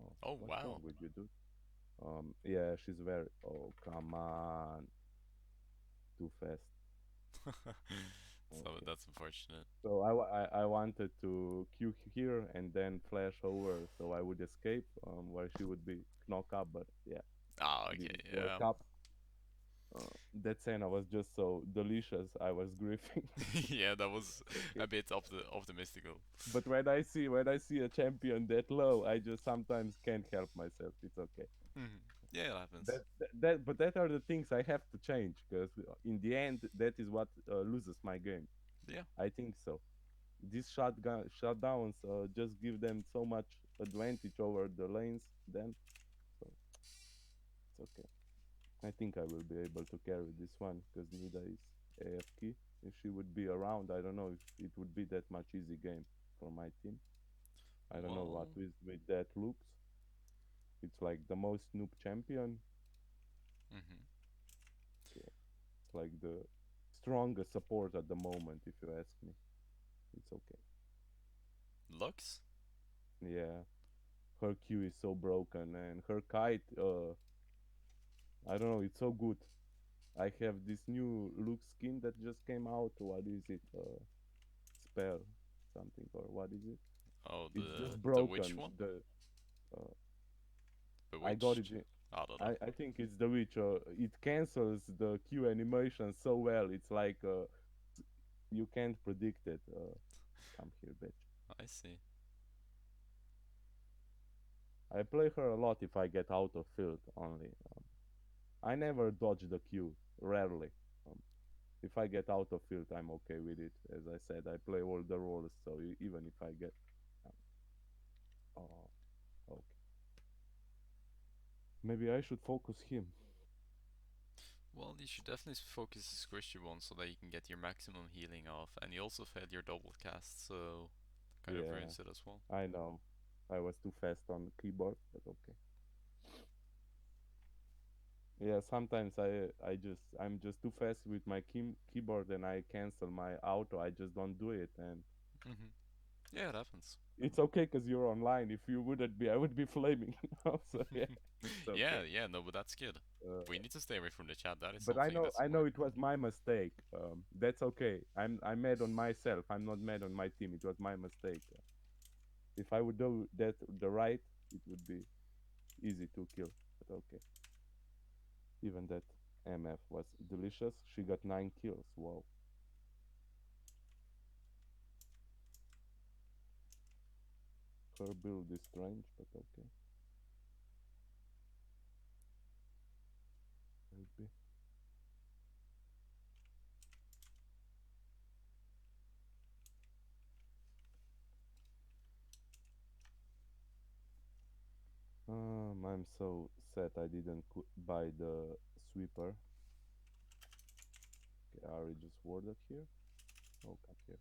Oh, Oh what's wrong wow. with you, dude? Yeah, she's very. Oh, come on, too fast. So Okay. that's unfortunate. So I wanted to queue here and then flash over so I would escape where she would be knocked up, but yeah, Ah, okay, didn't work yeah. up. That Senna was just so delicious. I was grieving. Yeah, that was Okay. a bit optimistical. But when I see a champion that low, I just sometimes can't help myself. It's okay. Mhm. Yeah, it happens. But that are the things I have to change because in the end, that is what loses my game. Yeah. I think so. These shutdowns just give them so much advantage over the lanes. Then so it's okay. I think I will be able to carry this one because Nida is AFK. If she would be around, I don't know if it would be that much easy game for my team. I don't know what Well. with that looks. It's like the most noob champion. Mhm. Okay. It's like the strongest support at the moment, if you ask me. It's okay. Lux? Yeah, her Q is so broken, and her kite. I don't know. It's so good. I have this new look skin that just came out. What is it? Spell something or what is it? Oh, It's just the witch broken. one? The uh, I got it. Bewitched? I don't know. I think it's the witch. It cancels the Q animation so well. It's like you can't predict it. Come here, bitch. I see. I play her a lot if I get out of field only. I never dodge the Q. Rarely. Um, if I get out of field, I'm okay with it. As I said, I play all the roles, so even if I get, um, oh, okay. Maybe I should focus him. Well, you should definitely focus the squishy one so that you can get your maximum healing off, and you also failed your double cast, so kind of Yeah, ruins it as well. I know. I was too fast on the keyboard, but okay. Yeah, sometimes I'm just too fast with my keyboard and I cancel my auto. I just don't do it, and Mhm. Yeah, it happens. it's okay because you're online. If you wouldn't be, I would be flaming. So yeah, it's okay. Yeah, yeah, no, but that's good. We Uh, need to stay away from the chat. That is but I something know that's I know important. it was my mistake. That's okay. I'm mad on myself. I'm not mad on my team. It was my mistake. If I would do that the right, it would be easy to kill. But okay. Even that MF was delicious. She got 9 kills. Wow. Her build is strange, but okay. Maybe. I'm so sad I didn't buy the sweeper. Okay, Ari just warded here. Oh, come here.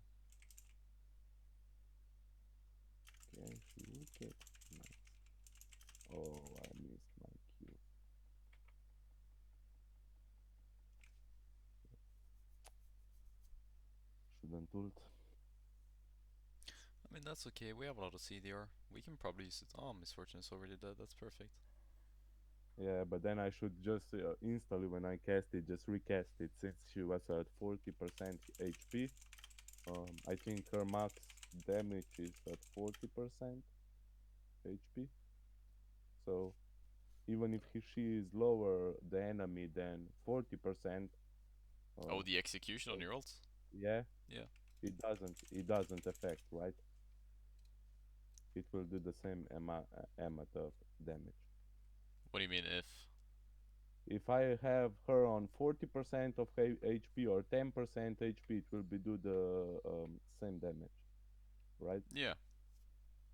Okay, she would get. Nice. Oh, I missed my cue. Shouldn't ult. I mean, that's okay. We have a lot of CDR. We can probably use it. Oh, Misfortune is already dead. That's perfect. Yeah, but then I should just instantly when I cast it, just recast it since she was at 40% HP. I think her max damage is at 40% HP. So even if she is lower the enemy than 40%, Oh, uh, the execution on so your ult? yeah, Yeah. it doesn't affect, right? It will do the same amount of damage. What do you mean if? If I have her on 40% of HP or 10% HP, it will be do the same damage, right? Yeah.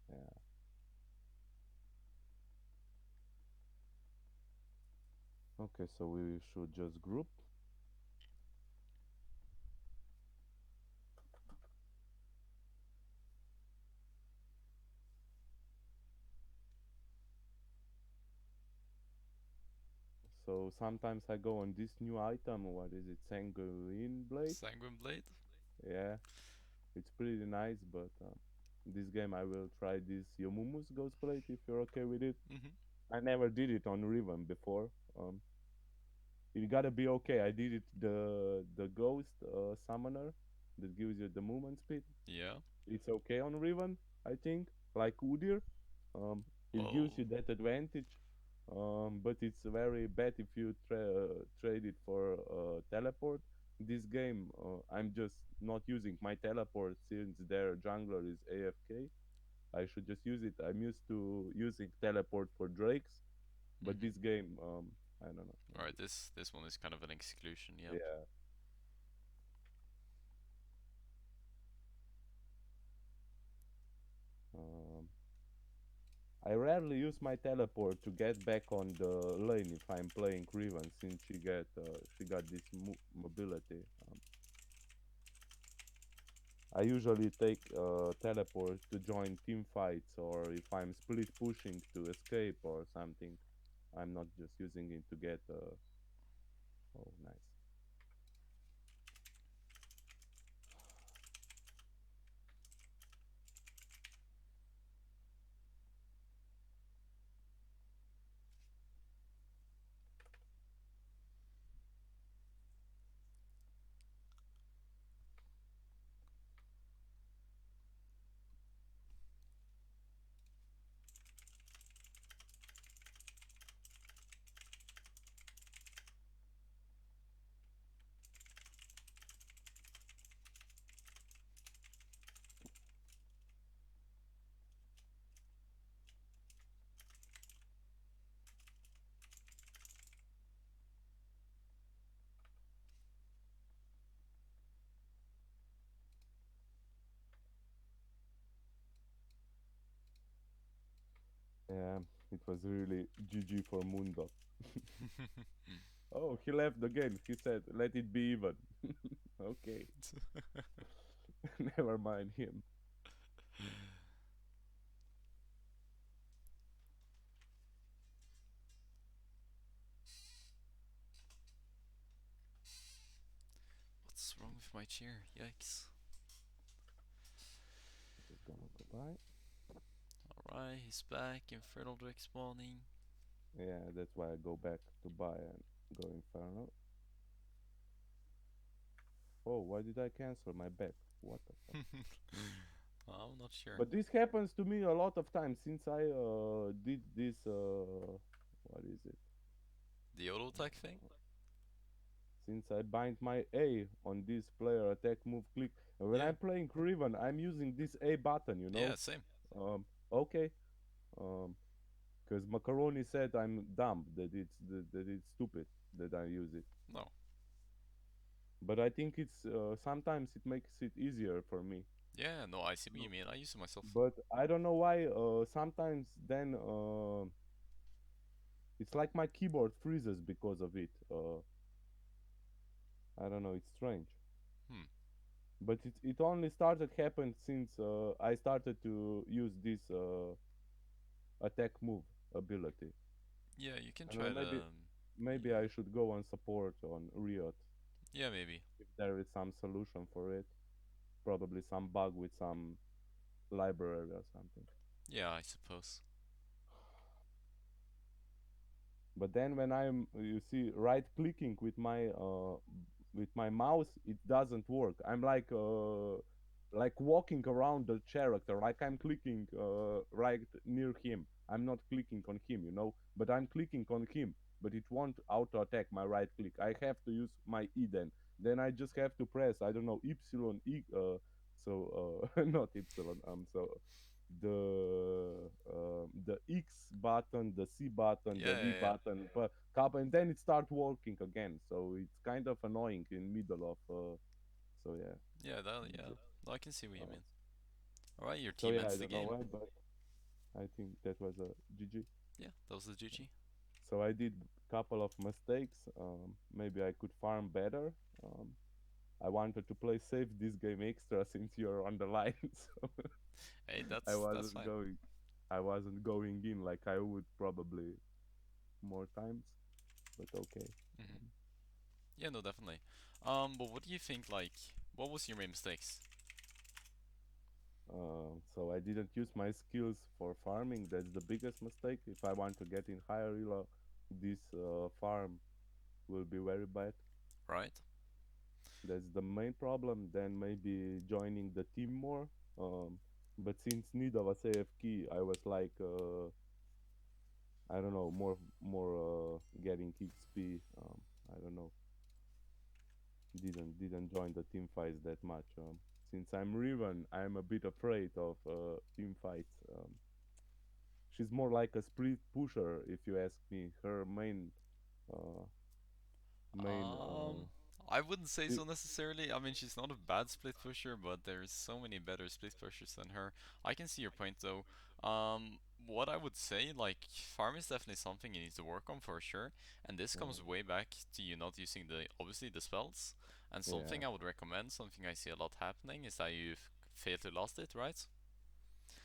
Yeah. Okay, so we should just group. So sometimes I go on this new item. What is it? Sanguine Blade? Sanguine Blade? Yeah, it's pretty nice, but this game I will try this Yomumu's Ghost Blade if you're okay with it. Mm-hmm. I never did it on Riven before. It gotta be okay. I did it the Ghost Summoner that gives you the movement speed. Yeah. It's okay on Riven, I think, like Udyr. Um, it gives Well, you that advantage, but it's very bad if you trade it for teleport. This game, I'm just not using my teleport since their jungler is AFK. I should just use it. I'm used to using teleport for Drakes, but mm-hmm. this game, I don't know. Alright, this one is kind of an exclusion, yep. Yeah. Um, I rarely use my teleport to get back on the lane if I'm playing Riven since she got this mobility. I usually take teleport to join team fights or if I'm split pushing to escape or something. I'm not just using it to get. Oh, nice. Yeah, it was really GG for Moondog. Oh, he left again. He said, "Let it be even." Okay, never mind him. What's wrong with my chair? Yikes. Just gonna go by. Alright, he's back. Infernal Drake spawning. Yeah, that's why I go back to buy and go Inferno. Oh, why did I cancel my bet? What the fuck? I'm not sure. But this happens to me a lot of times since I did this. What is it? The auto attack thing? Since I bind my A on this player attack move click. And when Yeah. I'm playing Riven, I'm using this A button. Yeah, same. Okay. Because Macaroni said I'm dumb that it's stupid that I use it. No. But I think it's sometimes it makes it easier for me. Yeah, no, I see what you mean. I use it myself. But I don't know why. Sometimes then It's like my keyboard freezes because of it. I don't know. It's strange, Hmm. but it only started happen since I started to use this attack move ability. Yeah, you can I don't know. try to. Maybe I should go on support on Riot Yeah, maybe. if there is some solution for it. Probably some bug with some library or something. Yeah, I suppose. But then when I'm, you see, right clicking with my mouse, it doesn't work. I'm like walking around the character, like I'm clicking right near him. I'm not clicking on him, but I'm clicking on him. But it won't auto attack my right click. I have to use my E then. Then I just have to press, I don't know, Epsilon E. Not Epsilon. The X button, the C button, Yeah, the V yeah, yeah. button, but and then it starts working again. So it's kind of annoying in middle of. So yeah, Yeah, that. Yeah, just, no, I can see what you uh, mean. All right, your so team yeah, ends I the don't know game. why, but I think that was a GG. Yeah, that was the GG. So I did couple of mistakes. Maybe I could farm better. Um, I wanted to play safe this game extra since you're on the line, so Hey, I that's wasn't fine. going. I wasn't going in like I would probably more times, but okay. Hmm. Um, Yeah, no, definitely. But what do you think? Like, what was your main mistakes? so I didn't use my skills for farming. That's the biggest mistake. If I want to get in higher elo, this farm will be very bad. Right? That's the main problem. Then maybe joining the team more. Um, but since Nida was AFK, I was like, I don't know, more getting XP. I don't know. Didn't join the team fights that much. Since I'm Riven, I'm a bit afraid of team fights. She's more like a split pusher, if you ask me. Her uh, main Um, I wouldn't say skill. so necessarily. I mean, she's not a bad split pusher, but there's so many better split pushers than her. I can see your point though. What I would say, like, farm is definitely something you need to work on for sure, and this Uh, comes way back to you not using the obviously the spells. And yeah, something I would recommend, something I see a lot happening, is that you've failed to lost it, right?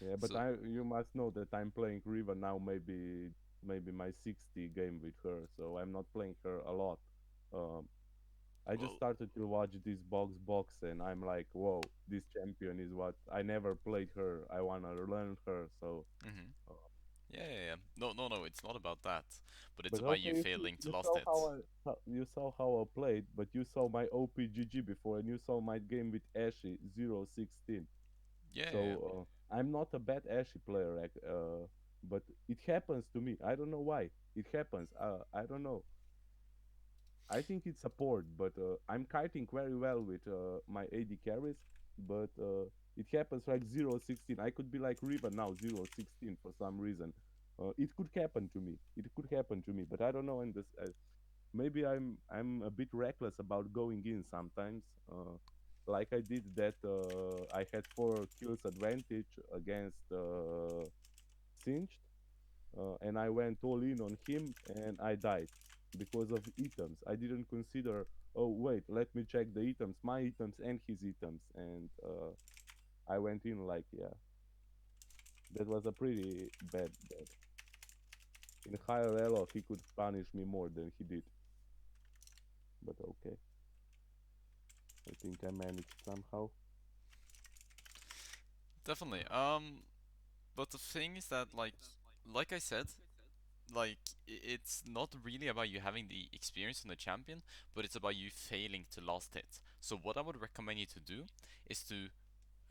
yeah. But So, you must know that I'm playing Riven now. Maybe my 60 game with her, so I'm not playing her a lot. Um, I just well, started to watch this box, and I'm like, whoa, this champion is what I never played her. I wanna learn her. So, mm-hmm. uh, Yeah, yeah, yeah. No, no, no, it's not about that, but it's but about you okay, if failing to you lost saw it. you saw how I played, but you saw my OPGG before, and you saw my game with Ashy 016. Yeah, So yeah, I'm not a bad Ashy player, but it happens to me. I don't know why it happens. I don't know. I think it's support, but I'm kiting very well with my AD carries, but it happens like 016. I could be like Riven now 016 for some reason. It could happen to me. It could happen to me, but I don't know. In this, maybe I'm a bit reckless about going in sometimes. Like I did that. I had 4 kills advantage against Singed, and I went all in on him and I died because of items. I didn't consider, oh, wait, let me check the items, my items and his items. And I went in like, yeah, that was a pretty bad. In higher elo, he could punish me more than he did. But okay, I think I managed somehow. definitely. But the thing is that, like I said, like it's not really about you having the experience in the champion, but it's about you failing to last hit. So what I would recommend you to do is to,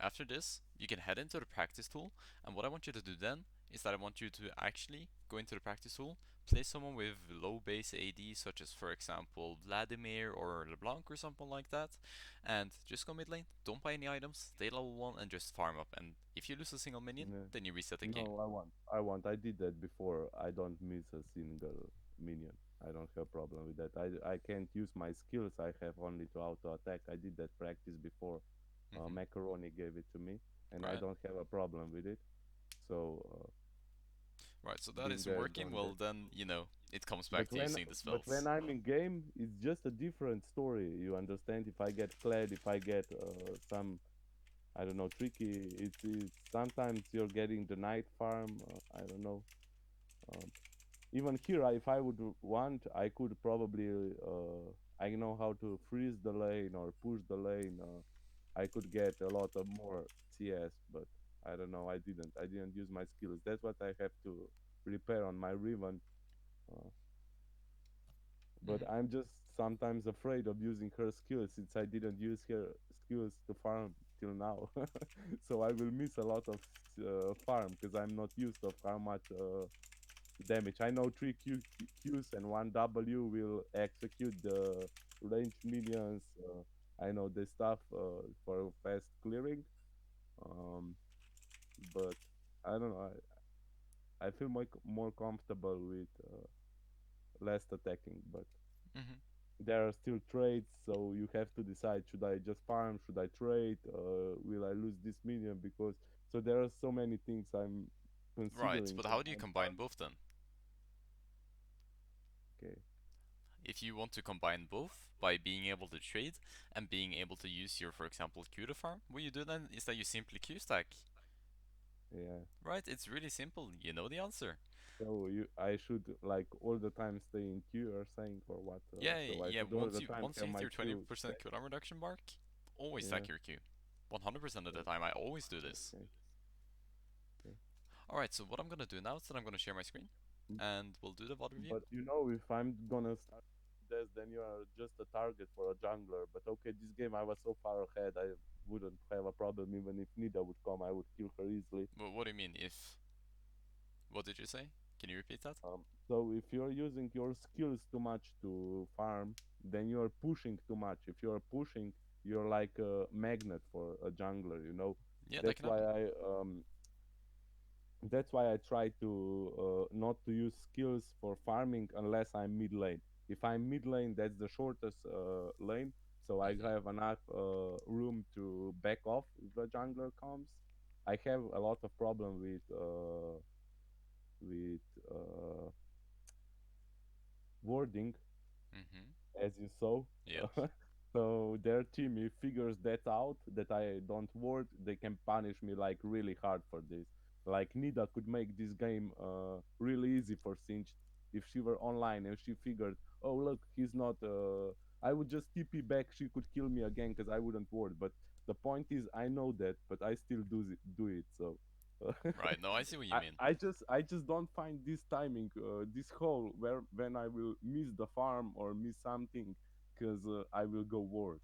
after this, you can head into the practice tool, and what I want you to do then is that I want you to actually go into the practice tool, play someone with low base AD, such as for example Vladimir or LeBlanc or something like that, and just go mid lane, don't buy any items, stay level 1 and just farm up, and if you lose a single minion, Yeah. then you reset the game. No, I did that before. I don't miss a single minion. I don't have problem with that. I can't use my skills. I have only to auto attack. I did that practice before. Hmm. Macaroni gave it to me, and I Right? don't have a problem with it. So Right, so that been isn't there, working, done well that. then, it comes But back to when using the but when spells. I'm in game, it's just a different story. You understand? If I get clad, if I get some, I don't know, tricky. It's sometimes you're getting the night farm. I don't know. Um, Even here, if I would want, I could probably. I know how to freeze the lane or push the lane. I could get a lot of more CS, but I don't know. I didn't. I didn't use my skills. That's what I have to repair on my Riven. Uh, but Hmm. I'm just sometimes afraid of using her skills since I didn't use her skills to farm till now. So I will miss a lot of farm because I'm not used of how much damage. I know three Qs and one W will execute the ranged minions. I know the stuff for fast clearing. Um, but I don't know. I feel more comfortable with less attacking, but Hmm. there are still trades, so you have to decide: should I just farm? Should I trade? Will I lose this minion? Because so there are so many things I'm Right, considering but when how do you I'm combine farming. both then? Okay, If you want to combine both by being able to trade and being able to use your, for example, Q to farm, what you do then is that you simply Q stack. yeah. Right? It's really simple. You know the answer. So I should like all the time stay in queue or saying or what? Yeah, So I yeah. should all Once the you time once you have hit my your queue 20% stacked. cooldown reduction mark, always Yeah. stack your Q. 100% of the Okay. time, I always do this. Okay. Okay. Alright, so what I'm gonna do now is that I'm gonna share my screen, Mm. and we'll do the VOD review. But you know, if I'm gonna start this, then you are just a target for a jungler. But okay, this game I was so far ahead, I wouldn't have a problem even if Nida would come. I would kill her easily. What do you mean if? What did you say? Can you repeat that? So if you're using your skills too much to farm, then you're pushing too much. If you're pushing, you're like a magnet for a jungler. You know, Yeah, that that's can why happen. I try to not to use skills for farming unless I'm mid lane. If I'm mid lane, that's the shortest lane, so I Hmm. have enough room to back off if the jungler comes. I have a lot of problem with warding, Hmm. as you saw. Yes. So their team, if figures that out, that I don't ward, they can punish me like really hard for this. Like Nida could make this game really easy for Singed if she were online and she figured, oh look, he's not. I would just TP back. She could kill me again because I wouldn't ward. But the point is, I know that, but I still do it. So. Right. No, I see what you I, mean. I just don't find this timing, this hole where when I will miss the farm or miss something, because I will go ward.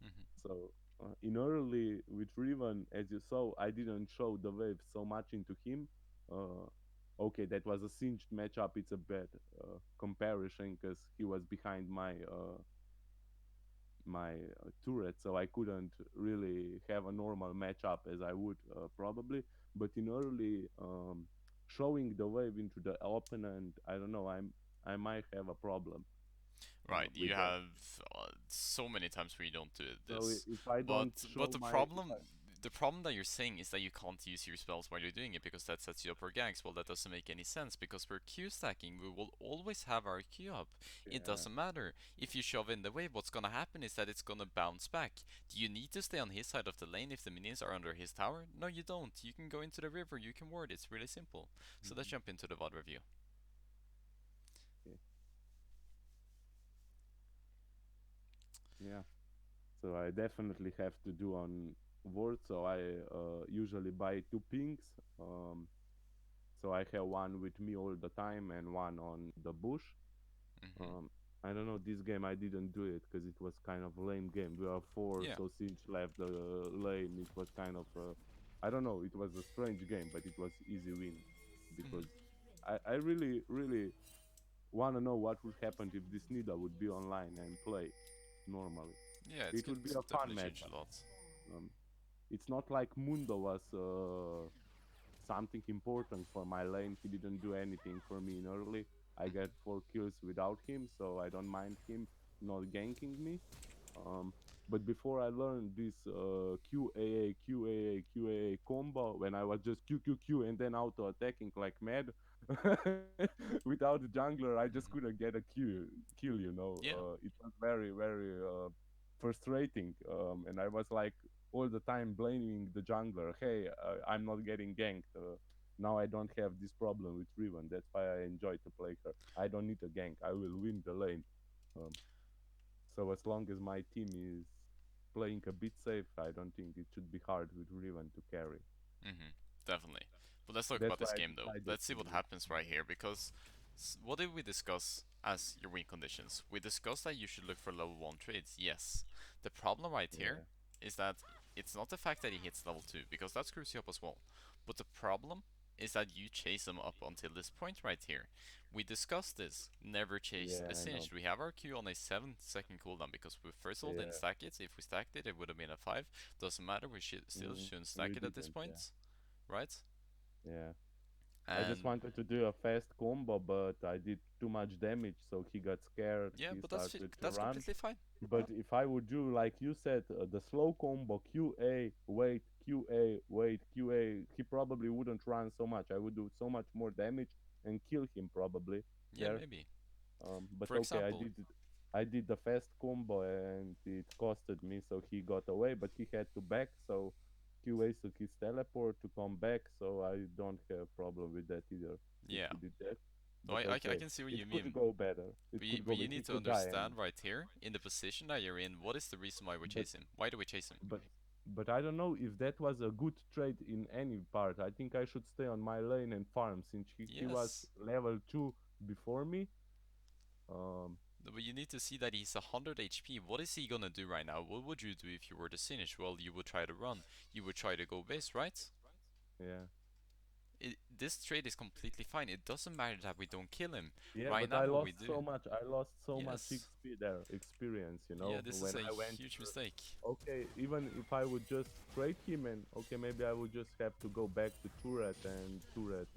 Hmm. So in early with Riven, as you saw, I didn't show the wave so much into him. Uh, okay, that was a singed matchup. It's a bad comparison because he was behind my turret, so I couldn't really have a normal matchup as I would probably. But in early, showing the wave into the opponent, I don't know. I might have a problem Right, you with that. have so many times where you don't do So this, if I but don't but show my, if I, the problem that you're saying is that you can't use your spells while you're doing it because that sets you up for ganks. Well, that doesn't make any sense because we're Q stacking. We will always have our Q up. It yeah, doesn't matter if you shove in the wave. What's gonna happen is that it's gonna bounce back. Do you need to stay on his side of the lane if the minions are under his tower? No, you don't. You can go into the river. You can ward. It's really simple. So let's mhm, jump into the VOD review. okay, yeah. So I definitely have to do on word. So I usually buy two pings. Um, so I have one with me all the time and one on the bush. Mhm. Um, I don't know. This game I didn't do it because it was kind of a lame game. We are four, Yeah. so Sinch left the lane. It was kind of I don't know. It was a strange game, but it was easy win Mhm. because I really want to know what would happen if this Nida would be online and play normally. Yeah, it's It good. would be a fun Definitely changed matchup. a lot. Um, it's not like Mundo was something important for my lane. He didn't do anything for me in early. I Mhm. get 4 kills without him, so I don't mind him not ganking me. Um, but before I learned this QAA combo, when I was just QQQ and then auto attacking like mad, Without the jungler, I just Mhm. couldn't get a kill. You know, Yeah. it was very, very frustrating. And I was like all the time blaming the jungler. Hey, I'm not getting ganked. Now I don't have this problem with Riven. That's why I enjoy to play her. I don't need a gank. I will win the lane. Um, so as long as my team is playing a bit safe, I don't think it should be hard with Riven to carry. Definitely. But let's talk That's about why this I game though. decided Let's see what to. happens right here because what did we discuss as your win conditions? We discussed that you should look for level 1 trades. Yes. The problem right here Yeah, is that it's not the fact that he hits level 2 because that screws you up as well. But the problem is that you chase him up until this point right here. We discussed this. Never chase a yeah, I know. singed. We have our Q on a 7-second cooldown because we first of all didn't Yeah, stack it. If we stacked it, it would have been a 5. Doesn't matter. We still shouldn't stack we it at this didn't. Yeah, point, right? yeah. I just And wanted to do a fast combo, but I did too much damage, so he got scared. yeah, He but started to that's run. completely fine. But if I would do like you said, the slow combo QA, wait, QA, wait, QA, he probably wouldn't run so much. I would do so much more damage and kill him probably Yeah, there. maybe. But For okay, example, I did the fast combo and it costed me, so he got away, but he had to back, so he wasted his teleport to come back, so I don't have problem with that either if yeah. he did that. No, But I okay, can see what it you could mean. go better. It could go But you better. He need to could die, and understand right here in the position that you're in. What is the reason why we but chase him? Why do we chase him? but but I don't know if that was a good trade in any part. I think I should stay on my lane and farm since he was Yes. level 2 before me. Um, No, but you need to see that he's 100 HP. What is he gonna do right now? What would you do if you were to finish? Well, you would try to run. You would try to go base, right? yeah. This trade is completely fine. It doesn't matter that we don't kill him. Yeah, Right but now, I what we lost do. so much. I lost so much Yes. XP there, experience, Yeah, this is when a I went. huge mistake. Okay, even if I would just trade him and okay, maybe I would just have to go back to turret and turret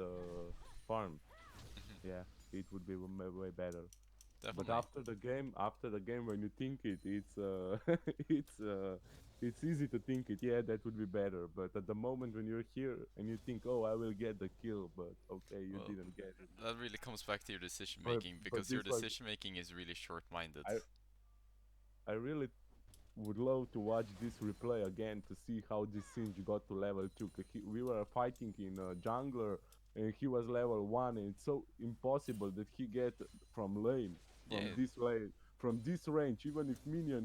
farm. Mhm. Yeah, it would be way better. But Definitely. after the game, when you think it, it's it's it's easy to think it. Yeah, that would be better. But at the moment when you're here and you think, oh, I will get the kill, but okay, you Well, didn't get it. that really comes back to your decision But making but because your this was decision making is really short-minded. I I really would love to watch this replay again to see how this Singe got to level 2. 'Cause we were fighting in jungler and he was level 1 and it's so impossible that he get from Yeah, lane, from this range, even if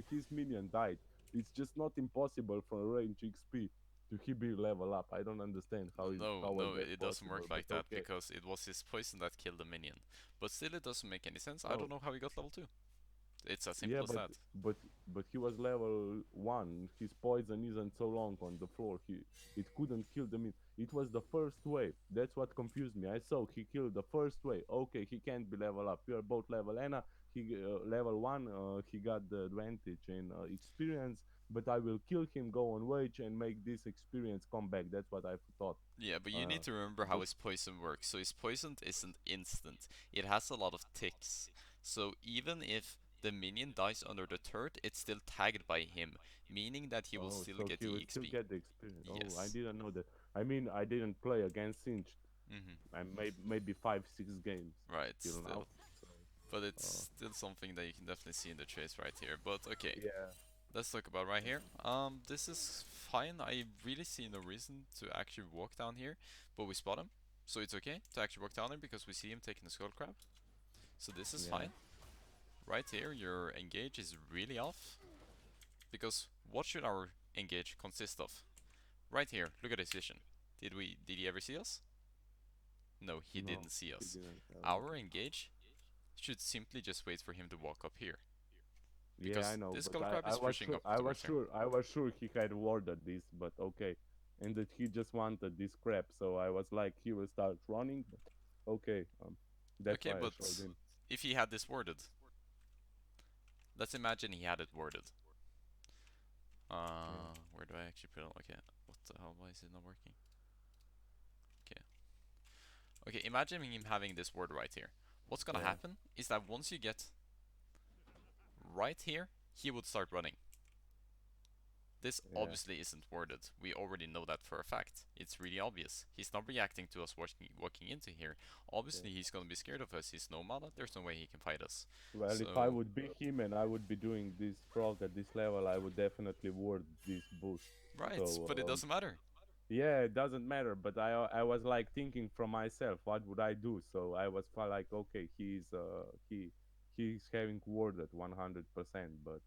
his minion died. It's just not impossible from range XP to he be level up. I don't understand no, how was no, that it doesn't possible, work but like that okay. because it was his poison that killed the minion. But still, it doesn't make any sense. I don't No, know how he got level 2. It's as yeah, simple as that. but but he was level 1. His poison isn't so long on the floor. It couldn't kill the mid. It was the first wave. That's what confused me. I saw he killed the first wave. Okay, he can't be level up. We are both level Anna. He level 1. He got the advantage in experience. But I will kill him, go on wage, and make this experience come back. That's what I thought. Yeah, but you Uh, need to remember how but his poison works. So his poison isn't instant. It has a lot of ticks. So even if the minion dies under the turret, it's still tagged by him, meaning that he will oh, still so get he the will still EXP. get the experience. Oh, I Yes. didn't know that. I mean, I didn't play against Sinch. Mm-hmm. I maybe 5 6 games Right, till now. still. But it's Uh, still something that you can definitely see in the chase right here. But okay, yeah, let's talk about right here. This is fine. I really see no reason to actually walk down here, but we spot him, so it's okay to actually walk down there because we see him taking the skull crab. So this is yeah. fine. Right here, your engage is really off because what should our engage consist of? Right here, look at his vision. Did he ever see us? No, he No, didn't see he us. didn't. Our engage should simply just wait for him to walk up here Yeah, I because know, this but skull crab is pushing up towards here. I was sure he had worded this, but okay, and that he just wanted this crap. So I was like, he will start running. But okay, that's Okay, why I but showed him. if he had this worded, let's imagine he had it worded. Yeah, Where do I actually put it? Okay, what the hell? Why is it not working? Okay, okay. Imagine him having this word right here. What's gonna yeah, happen is that once you get right here, he would start running. This Yeah, obviously isn't worth it. We already know that for a fact. It's really obvious. He's not reacting to us walking into here. Obviously, yeah. he's gonna be scared of us. He's no mana. There's no way he can fight us. Well, if I So, would be him and I would be doing this frog at this level, I would definitely ward this boost. right, but it So doesn't matter. yeah, it doesn't matter. But I was like thinking from myself, what would I do? So I was like, okay, he's having warded 100%, but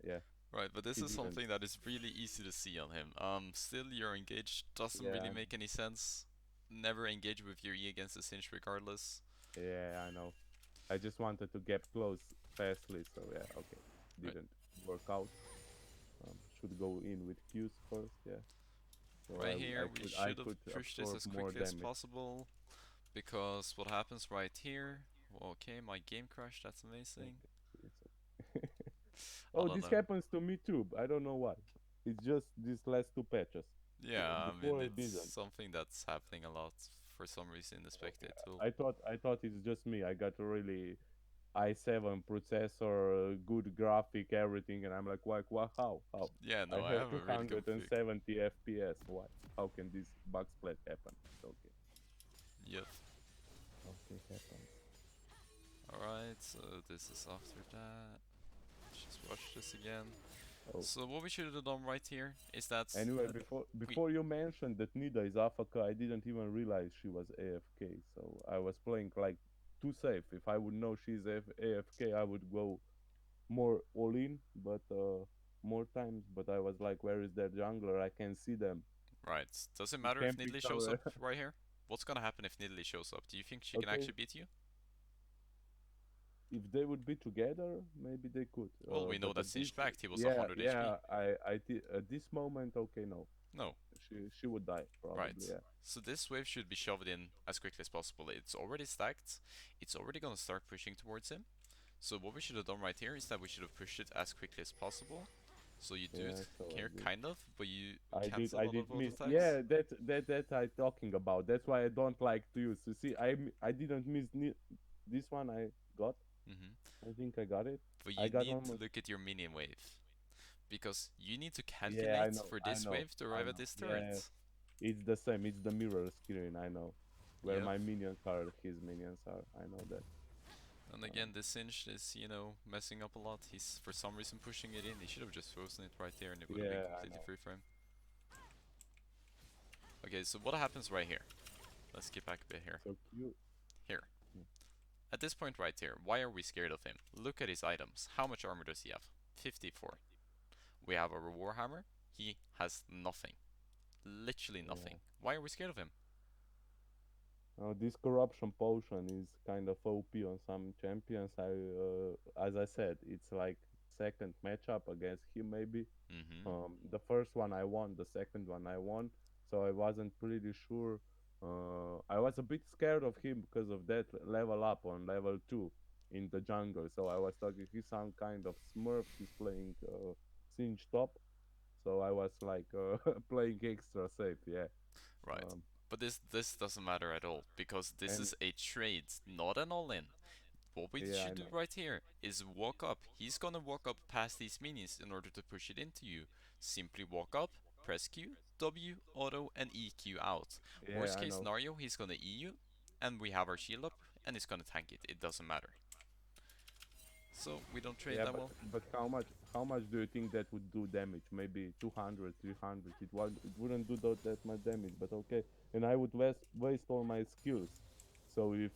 yeah, Right, but this he is didn't. something that is really easy to see on him. Still, your engage doesn't Yeah, really make any sense. Never engage with your E against the Singe regardless. yeah, I know. I just wanted to get close fastly, so yeah, okay, Right, didn't work out. Should go in with Qs first, yeah. So right here, I we could I should have could pushed this absorb as more quickly as damage. possible. Because what happens right here? Okay, my game crashed. That's amazing. Okay, it's I oh, don't this know. happens to me too. I don't know why. It's just these last two patches. Yeah, I mean Before it it's didn't. something that's happening a lot for some reason in the Okay. spectate tool. I thought it's just me. I got a really i7 processor, good graphic, everything, and I'm like, why, how? Yeah, I no, I have have a really good pick. 270 FPS. Why? How can this bug split happen? Okay. Yep. Okay, happens. Alright, so this is after that. Just watch this again. Oh. So what we should have done right here is that Anyway, we before you mentioned that Nida is AFK, I didn't even realize she was AFK. So I was playing like too safe. If I would know she's AFK, I would go more all in, but more times. But I was like, where is that jungler? I can see them. right. Does it He matter if camping Nidalee shows up somewhere. right here? What's gonna happen if Nidalee shows up? Do you think she can Okay, actually beat you? if they would be together, maybe they could. Well, we know But that at this, Singe backed, he was yeah, 100 HP. yeah, at this moment, okay, no, No, she would die probably. right. Yeah, So this wave should be shoved in as quickly as possible. It's already stacked. It's already gonna start pushing towards him. So what we should have done right here is that we should have pushed it as quickly as possible. So you do yeah. it So here, I did. kind of, but you I did cancel a I lot did of auto miss. attacks. Yeah, that I talking about. That's why I don't like to use. You see, I didn't miss this one. I got. Hmm. I think I got it. But I you got need to almost. look at your minion wave. Because you need to Yeah, I calculate know. for I this know. wave to I arrive at know. this Yeah, turret. it's the same. It's the mirror screen. I know. Where Yep. my minions are, his minions are. I know that. And Um, again, this Singe is, messing up a lot. He's for some reason pushing it in. He should have just frozen it right there and it would have been yeah, I completely know. free frame. Okay, so what happens right here? Let's get back a bit here. So you. Here. At this point right here, why are we scared of him? Look at his items. How much armor does he have? 54. We have our Warhammer. He has nothing. Literally Yeah. nothing. Why are we scared of him? This corruption potion is kind of OP on some champions. As I said, it's like second matchup against him maybe. Mm-hmm. The first one I won, the second one I won, so I wasn't pretty sure. I was a bit scared of him because of that level up on level 2 in the jungle. So I was talking he's some kind of smurf. He's playing Singe top, so I was like playing extra safe. Yeah, Right. um, But this doesn't matter at all because this and is a trade, not an all-in. What we yeah, I should do know. right here is walk up. He's gonna walk up past these minions in order to push it into you. Simply walk up, press Q, W, auto, and EQ out. Yeah, Worst I case know. scenario, he's gonna E you, and we have our shield up, and he's gonna tank it. It doesn't matter. So we don't trade Yeah, that well. but how much do you think that would do damage? Maybe 200, 300. It wouldn't do that much damage, but okay. And I would waste all my skills. So if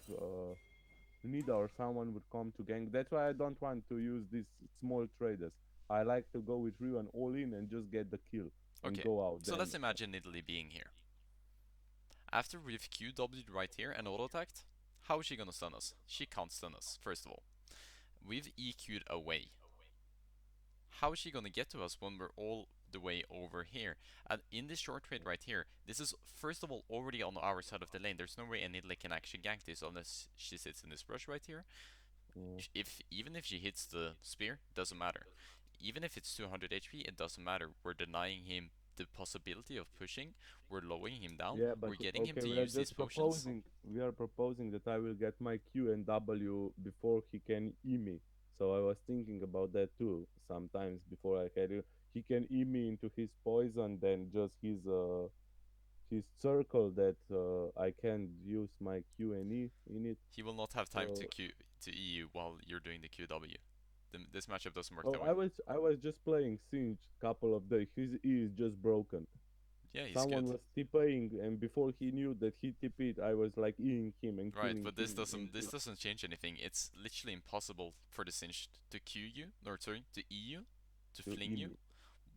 Nida or someone would come to gank, that's why I don't want to use these small traders. I like to go with Riven all in and just get the kill and Okay, go out. so Then let's imagine Italy being here. After we've QW'd right here and auto-attacked, how is she gonna stun us? She can't stun us, first of all. We've EQ'd away. How is she gonna get to us when we're all the way over here? And in this short trade right here, this is first of all already on our side of the lane. There's no way Italy can actually gank this unless she sits in this brush right here. mm, If even if she hits the spear, doesn't matter. Even if it's 200 HP, it doesn't matter. We're denying him the possibility of pushing. We're lowering him down. yeah, but We're getting him okay, to we are use these just potions. proposing. We are proposing that I will get my Q and W before he can E me. So I was thinking about that too. Sometimes before I carry, he can E me into his poison, then just his circle that I can use my Q and E in it. He will not have time to So Q to EU while you're doing the QW. This matchup doesn't work oh, that way. I was just playing Singe couple of days. His E is just broken. Yeah, he's good. Someone was TPing, and before he knew that he TP'd, I was like Eing him and Right, killing but him. this doesn't change anything. It's literally impossible for the Singe to Q you, or sorry, to E you, to to fling E you me.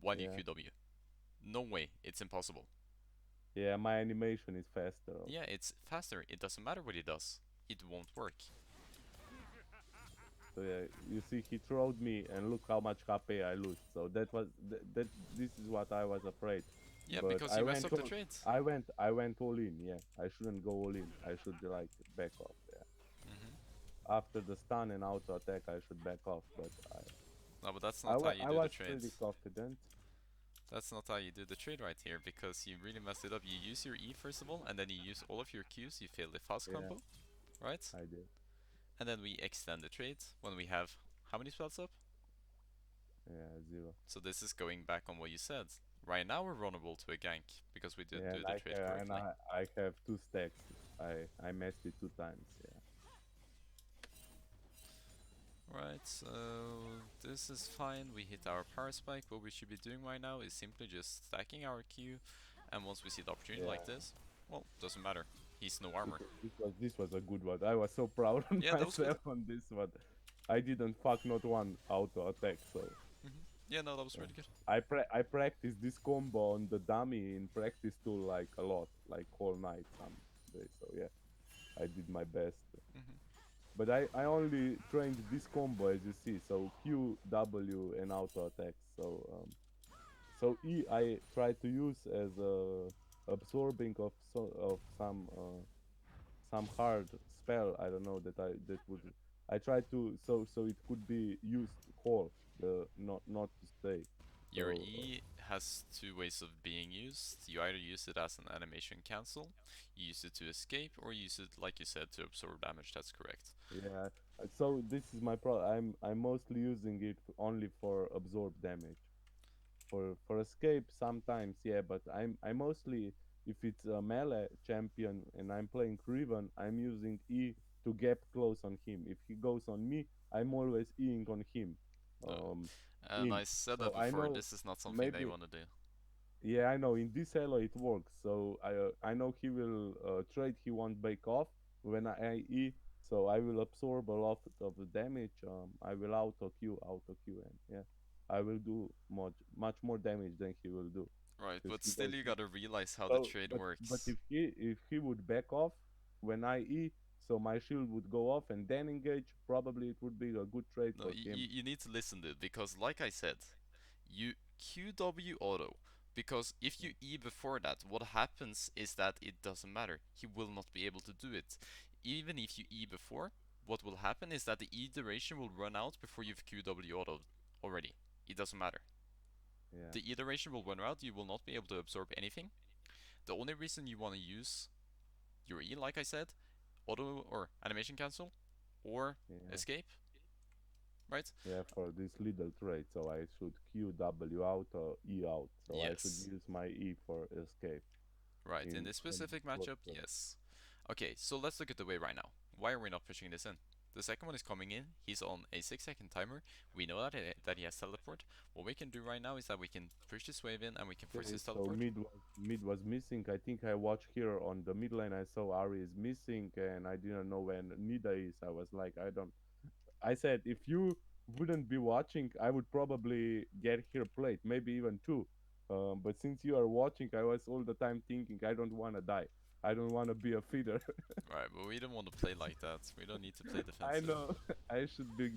while you Yeah, QW. No way, it's impossible. yeah. My animation is faster Yeah, also. it's faster. It doesn't matter what he does. It won't work. So yeah, you see, he throwed me, and look how much HP I lose. So that. This is what I was afraid. Yeah, But because you mess up the trades. I went all in. Yeah, I shouldn't go all in. I should like back off. Yeah, Hmm. after the stun and auto attack, I should back off. But No, but that's not how you I do the was pretty trades. confident. That's not how you do the trade right here, because you really messed it up. You use your E first of all, and then you use all of your Qs. You fail the fast Yeah, combo, right? I did. And then we extend the trade when we have how many spells up? Yeah, zero. So this is going back on what you said. Right now we're vulnerable to a gank because we didn't Yeah, do the trade and correctly. I have two stacks. I messed it two times. Yeah. Right, so this is fine. We hit our power spike. What we should be doing right now is simply just stacking our Q, and once we see the opportunity Yeah. like this, well, doesn't matter. He's no armor. This was a good one. I was so proud of Yeah, that was good. myself on this one. I didn't fuck not one auto attack. So Yeah, no, that was yeah. really good. I practiced this combo on the dummy in practice tool like a lot, like whole night some days. So yeah, I did my best. Hmm. But I only trained this combo as you see. So Q, W, and auto attack. So E I try to use as a absorbing of some hard spell. I don't know that would I try to so it could be used whole the not to stay. Your So E has two ways of being used. You either use it as an animation cancel, you use it to escape, or use it, like you said, to absorb damage. That's correct. yeah, so this is my problem. I'm mostly using it only for absorb damage. For escape sometimes, yeah, but I mostly, if it's a melee champion and I'm playing Riven, I'm using E to get close on him. If he goes on me, I'm always Eing on him. No. Um, And in I said that so I before, know this is not something they maybe want to do. yeah, I know in this elo it works. So I know he will trade. He won't break off when I E. So I will absorb a lot of the damage. I will auto Q, and yeah, I will do much more damage than he will do Right, because but he still will you E. gotta realize how the So, trade but works. if he would back off when I E, so my shield would go off and then engage. Probably it would be a good trade No, for him. you need to listen to it, because like I said, you QW auto, because if you E before that, what happens is that it doesn't matter. He will not be able to do it. Even if you E before, what will happen is that the E duration will run out before you've QW auto already. It doesn't matter. Yeah, The E duration will run out, you will not be able to absorb anything. The only reason you want to use your E, like I said, auto or animation cancel or yeah. escape, right? Yeah, for this little trade, so I should Q W out or E out. So I should Yes. use my E for escape Right, in in this when specific close matchup, trade. yes. Okay, so let's look at the way right now. Why are we not pushing this in? The second one is coming in. He's on a 6-second timer. We know that he has teleport. What we can do right now is that we can push this wave in and we can force Okay, his so teleport. mid was missing. I think I watched here on the mid lane. I saw Ari is missing, and I didn't know when Nida is. I was like, I don't. I said if you wouldn't be watching, I would probably get here plate, maybe even two. But since you are watching, I was all the time thinking I don't want to die. I don't want to be a feeder. Right, but we don't want to play like that. We don't need to play I defensive. know I should be.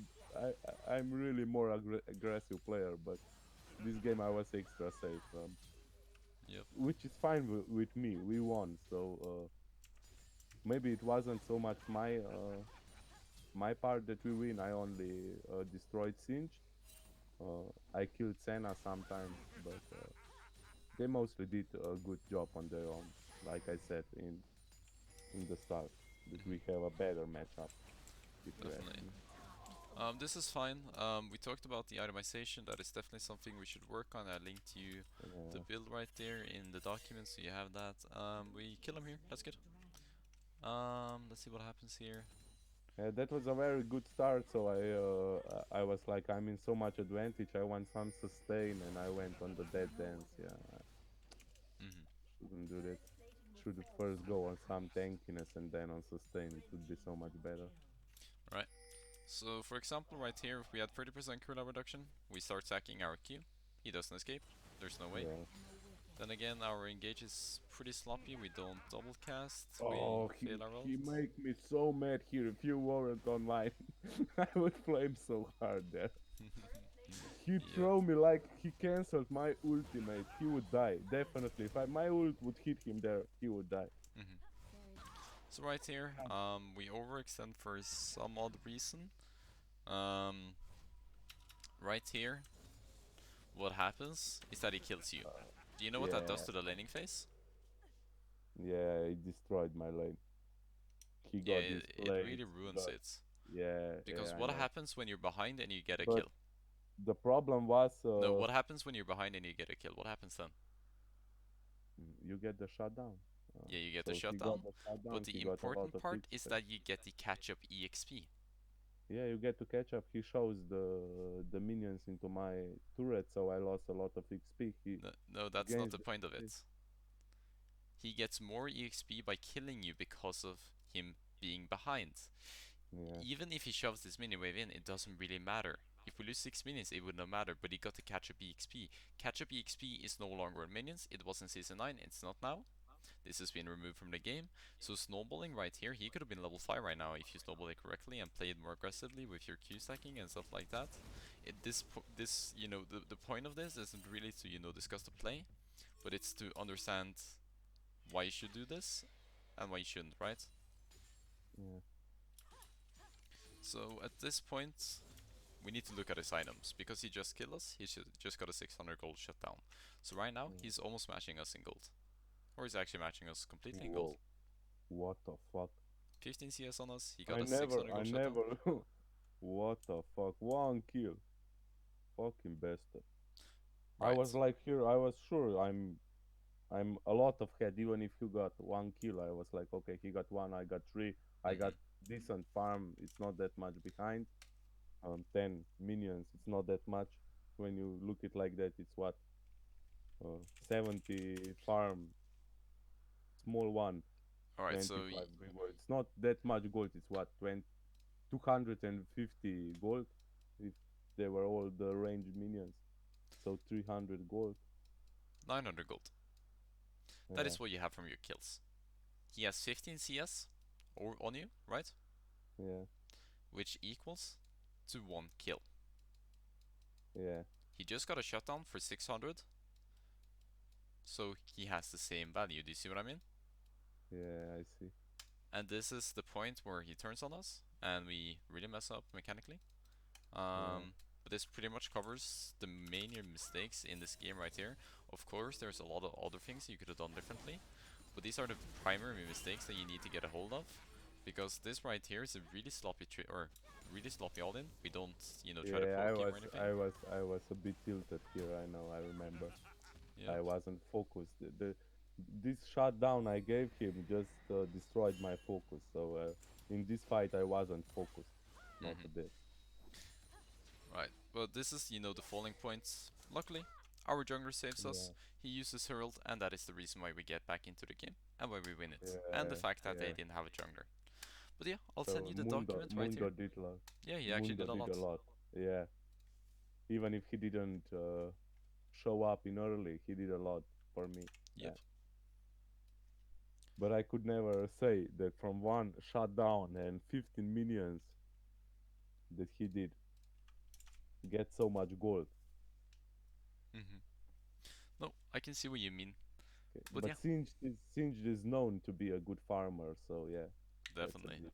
I'm really more aggressive player, but this game I was extra safe, Yep. which is fine with me. We won, so maybe it wasn't so much my part that we win. I only destroyed Singe. I killed Senna sometimes, but they mostly did a good job on their own. Like I said in the start, that we Hmm. have a better matchup. If you ask Definitely. me. This is fine. We talked about the itemization. That is definitely something we should work on. I linked you the Yeah. build right there in the document, so you have that. We kill him here. That's good. Let's see what happens here. That was a very good start. So I was like, I'm in so much advantage. I want some sustain, and I went on the dead dance. Yeah, I Mhm. shouldn't do that. Should first go on some tankiness and then on sustain. It would be so much better. Right. So for example, right here, if we had 30% cooldown reduction, we start sacking our Q. He doesn't escape. There's no way. Yeah. Then again, our engage is pretty sloppy. We don't double cast. We Oh, fail our ult. he make me so mad here. If you weren't online, I would flame so hard there. He Yep. throw me like he cancelled my ultimate. He would die definitely. If my ult would hit him there, he would die. Mhm. So right here, we overextend for some odd reason. Um, right here, what happens is that he kills you. Do you know what that does Yeah, to the laning phase? yeah, he destroyed my lane. He Yeah, got his it really plates. He ruins got it. yeah, Because yeah, I what know. happens when you're behind and you get a But kill? the problem was No, what happens when you're behind and you get a kill? What happens then? you get the shutdown. Yeah, you get the So he got shutdown, the but shutdown. He the got a lot important of part is XP. that you get the catch-up EXP. Yeah, you get to catch up. He shows the minions into my turret, so I lost a lot of XP. He No, no, that's not gains the the point of XP. it. He gets more EXP by killing you because of him being behind. Yeah, Even if he shoves this mini wave in, it doesn't really matter. If we lose 6 minions, it would not matter, but he got the catch-up EXP. Catch-up EXP is no longer in minions, it was in Season 9, it's not now. This has been removed from the game. So snowballing right here, he could have been level 5 right now if you snowball it correctly and played more aggressively with your Q stacking and stuff like that. The point of this isn't really to, discuss the play, but it's to understand why you should do this and why you shouldn't, right? yeah, So at this point, we need to look at his items. Because he just killed us, he just got a 600 gold shutdown. So right now, yeah. he's almost matching us in gold. Or he's actually matching us completely in gold. Whoa, what the fuck? 15 CS on us, he got I a never, 600 I gold shutdown. never. What the fuck? One kill, fucking bastard. I was Right. like here. I was sure I'm a lot of head. Even if you got one kill, I was like, okay, he got one, I got three. I got Mm-hmm. decent farm. It's not that much behind. 10 minions. It's not that much. When you look it like that, it's what 70 farm, small one, Alright, so 25 big one. It's not that much gold. It's what 20, 250 gold if they were all the range minions. So 300 gold. 900 gold. That Yeah, is what you have from your kills. He has 15 CS on you, right? yeah, Which equals to 1 kill. yeah, He just got a shutdown for 600, so he has the same value. Do you see what I mean? yeah. I see. And this is the point where he turns on us, and we really mess up mechanically. Yeah, But this pretty much covers the major mistakes in this game right here. Of course, there's a lot of other things you could have done differently, but these are the primary mistakes that you need to get a hold of. Because this right here is a really sloppy or really sloppy all-in. We don't, try to yeah. poke him or anything. I was a bit tilted here. I know. I remember. Yep. I wasn't focused. This shutdown I gave him just destroyed my focus. So in this fight I wasn't focused. Not a Mm-hmm. bit. Right. But this is, the falling points. Luckily, our jungler saves us. Yeah, He uses herald, and that is the reason why we get back into the game and why we win it. And the yeah, fact that they yeah. didn't have a jungler. But yeah, I'll send So you the document right Mundo here. did a lot. Yeah, he actually Mundo did a did a lot. lot. Yeah, even if he didn't show up in early, he did a lot for me. Yep. Yeah. But I could never say that from one shutdown and 15 minions that he did get so much gold. Mm-hmm. No, I can see what you mean. Okay. But But yeah, Singed is known to be a good farmer, so yeah, that's a definitely. bit.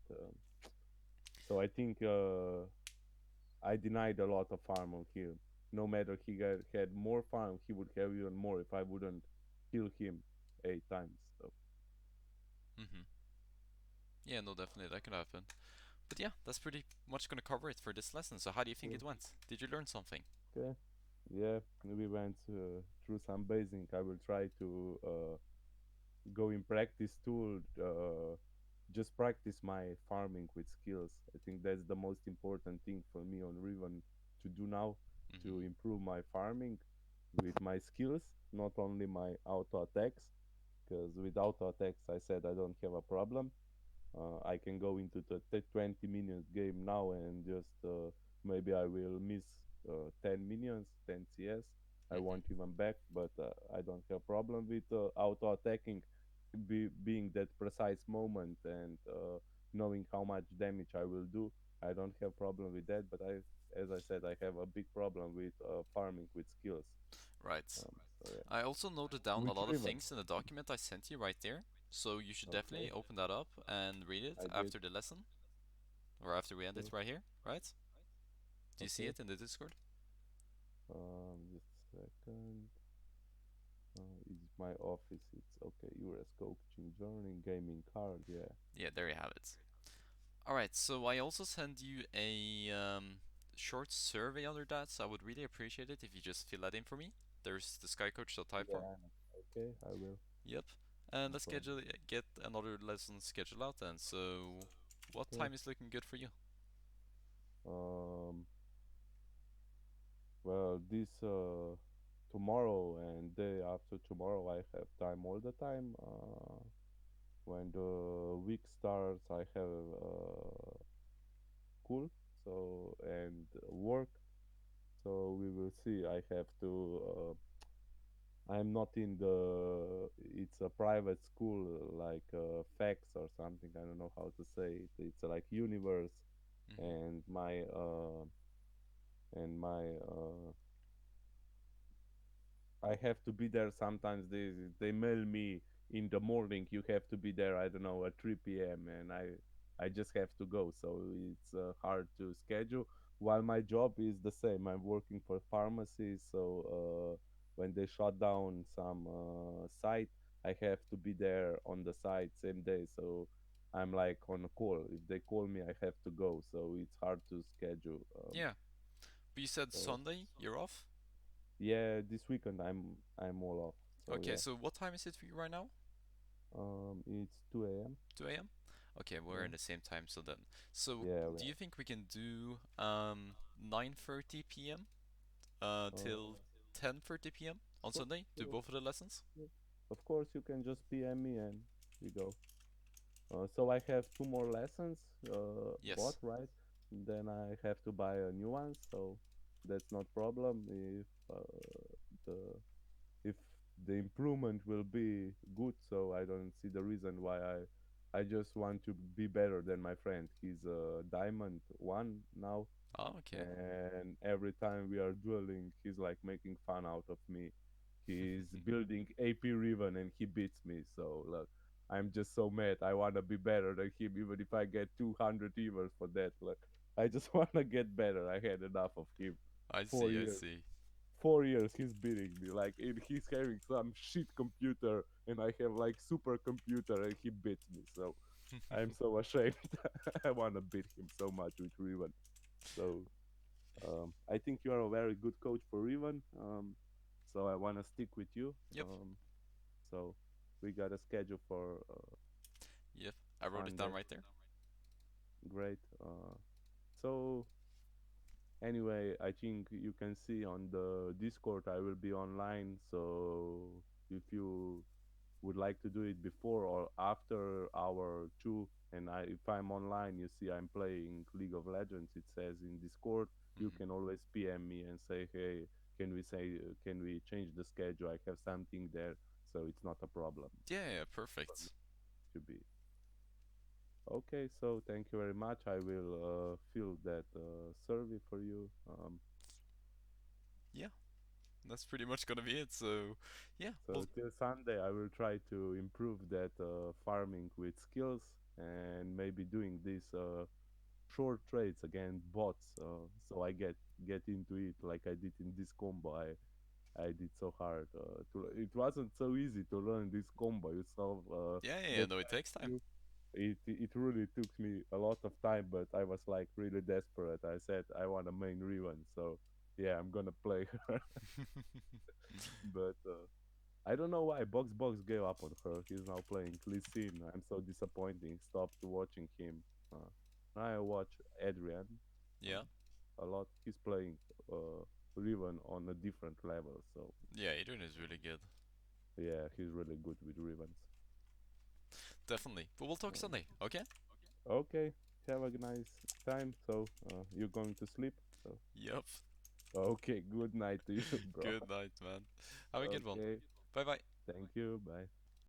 So I think I denied a lot of farm on him. No matter had more farm, he would have even more if I wouldn't kill him 8 times. So Mm-hmm. Yeah, no, definitely, that could happen. But yeah, that's pretty much gonna cover it for this lesson. So how do you think Yeah. it went? Did you learn something? Okay. Yeah, we went through some basing. I will try to go in practice tool. Just practice my farming with skills. I think that's the most important thing for me on Riven to do now Mm-hmm. to improve my farming with my skills, not only my auto attacks. Because with auto attacks, I said I don't have a problem. I can go into the 20 minions game now and just maybe I will miss 10 minions, 10 CS. I Mm-hmm. want even back, but I don't have problem with auto attacking, being that precise moment and knowing how much damage I will do. I don't have problem with that, but as I said, I have a big problem with farming with skills. Right. So yeah, I also noted down a with lot of Riven. things in the document I sent you right there. So you should definitely Okay, open that up and read it I did. after the lesson, or after we end it Okay, right here, right? Do you see okay. it in the Discord? Just a second. Is my office? It's okay. US coaching journey gaming card. Yeah. Yeah, there you have it. Alright, so I also send you a short survey under that, so I would really appreciate it if you just fill that in for me. There's the skycoach.type. Yeah. Okay, I will. Yep. And No let's problem. get another lesson scheduled out then. So, what Okay. time is looking good for you? Um. Well, this tomorrow and day after tomorrow, I have time all the time. When the week starts, I have school, so and work. So we will see. I have to. I'm not in the. It's a private school, like FAX or something. I don't know how to say it. It's like universe, Mm-hmm. and my I have to be there. Sometimes they mail me in the morning. You have to be there. I don't know at 3 p.m. and I just have to go. So it's hard to schedule. While my job is the same. I'm working for pharmacies. So when they shut down some site, I have to be there on the site same day. So I'm like on a call. If they call me, I have to go. So it's hard to schedule. Yeah. But you said So Sunday, you're off? yeah, this weekend I'm all off. So Okay, yeah. so what time is it for you right now? It's 2 a.m. 2 a.m.? Okay, we're Yeah, in the same time so then. So, yeah, do you yeah. think we can do 9:30 p.m. Till Uh, 10:30 p.m. on sure, Sunday? Do sure. both of the lessons? Yeah. Of course, you can just PM me and we go. So I have two more lessons bought, Yes. right? Then I have to buy a new one, so that's not problem the if the improvement will be good. So I don't see the reason why I just want to be better than my friend. He's a diamond one now, Oh, okay. and every time we are dueling, he's like making fun out of me. He's building AP Riven and he beats me. So look, I'm just so mad. I wanna be better than him, even if I get 200 evers for that. Look, I just wanna get better. I had enough of him. I Four see, I years. see. 4 years he's beating me. Like he's having some shit computer and I have like super computer and he beats me. So I'm so ashamed. I wanna beat him so much with Riven. So I think you are a very good coach for Riven. So I want to stick with you. Yep, So we got a schedule for yep. I wrote it down Sunday. right there. Great. So anyway, I think you can see on the Discord I will be online. So if you would like to do it before or after hour two, and if I'm online, you see I'm playing League of Legends. It says in Discord, you Hmm. can always PM me and say, hey, can we change the schedule? I have something there, so it's not a problem Yeah, yeah, for me perfect. to be. Okay, so thank you very much. I will fill that survey for you. Yeah, that's pretty much gonna be it. So, yeah, well, So till Sunday, I will try to improve that farming with skills and maybe doing these short trades against bots. So I get into it like I did in this combo. I did so hard to. It wasn't so easy to learn this combo. You saw yeah, yeah, yeah, that no, it time takes time. you. it really took me a lot of time, but I was like really desperate. I said I want a main Riven, so yeah, I'm gonna play her. But I don't know why Box gave up on her. He's now playing Lee Sin. I'm so disappointing. Stopped watching him. Now I watch Adrian Yeah. uh, a lot. He's playing Riven on a different level. So Yeah, Adrian is really good. yeah, he's really good with Rivens. Definitely. But we'll talk Uh, Sunday, okay? okay, have a nice time. So you're going to sleep. So Yep. okay, good night to you, bro. Good night, man. Have a good one. Okay, Bye bye. thank you. Bye.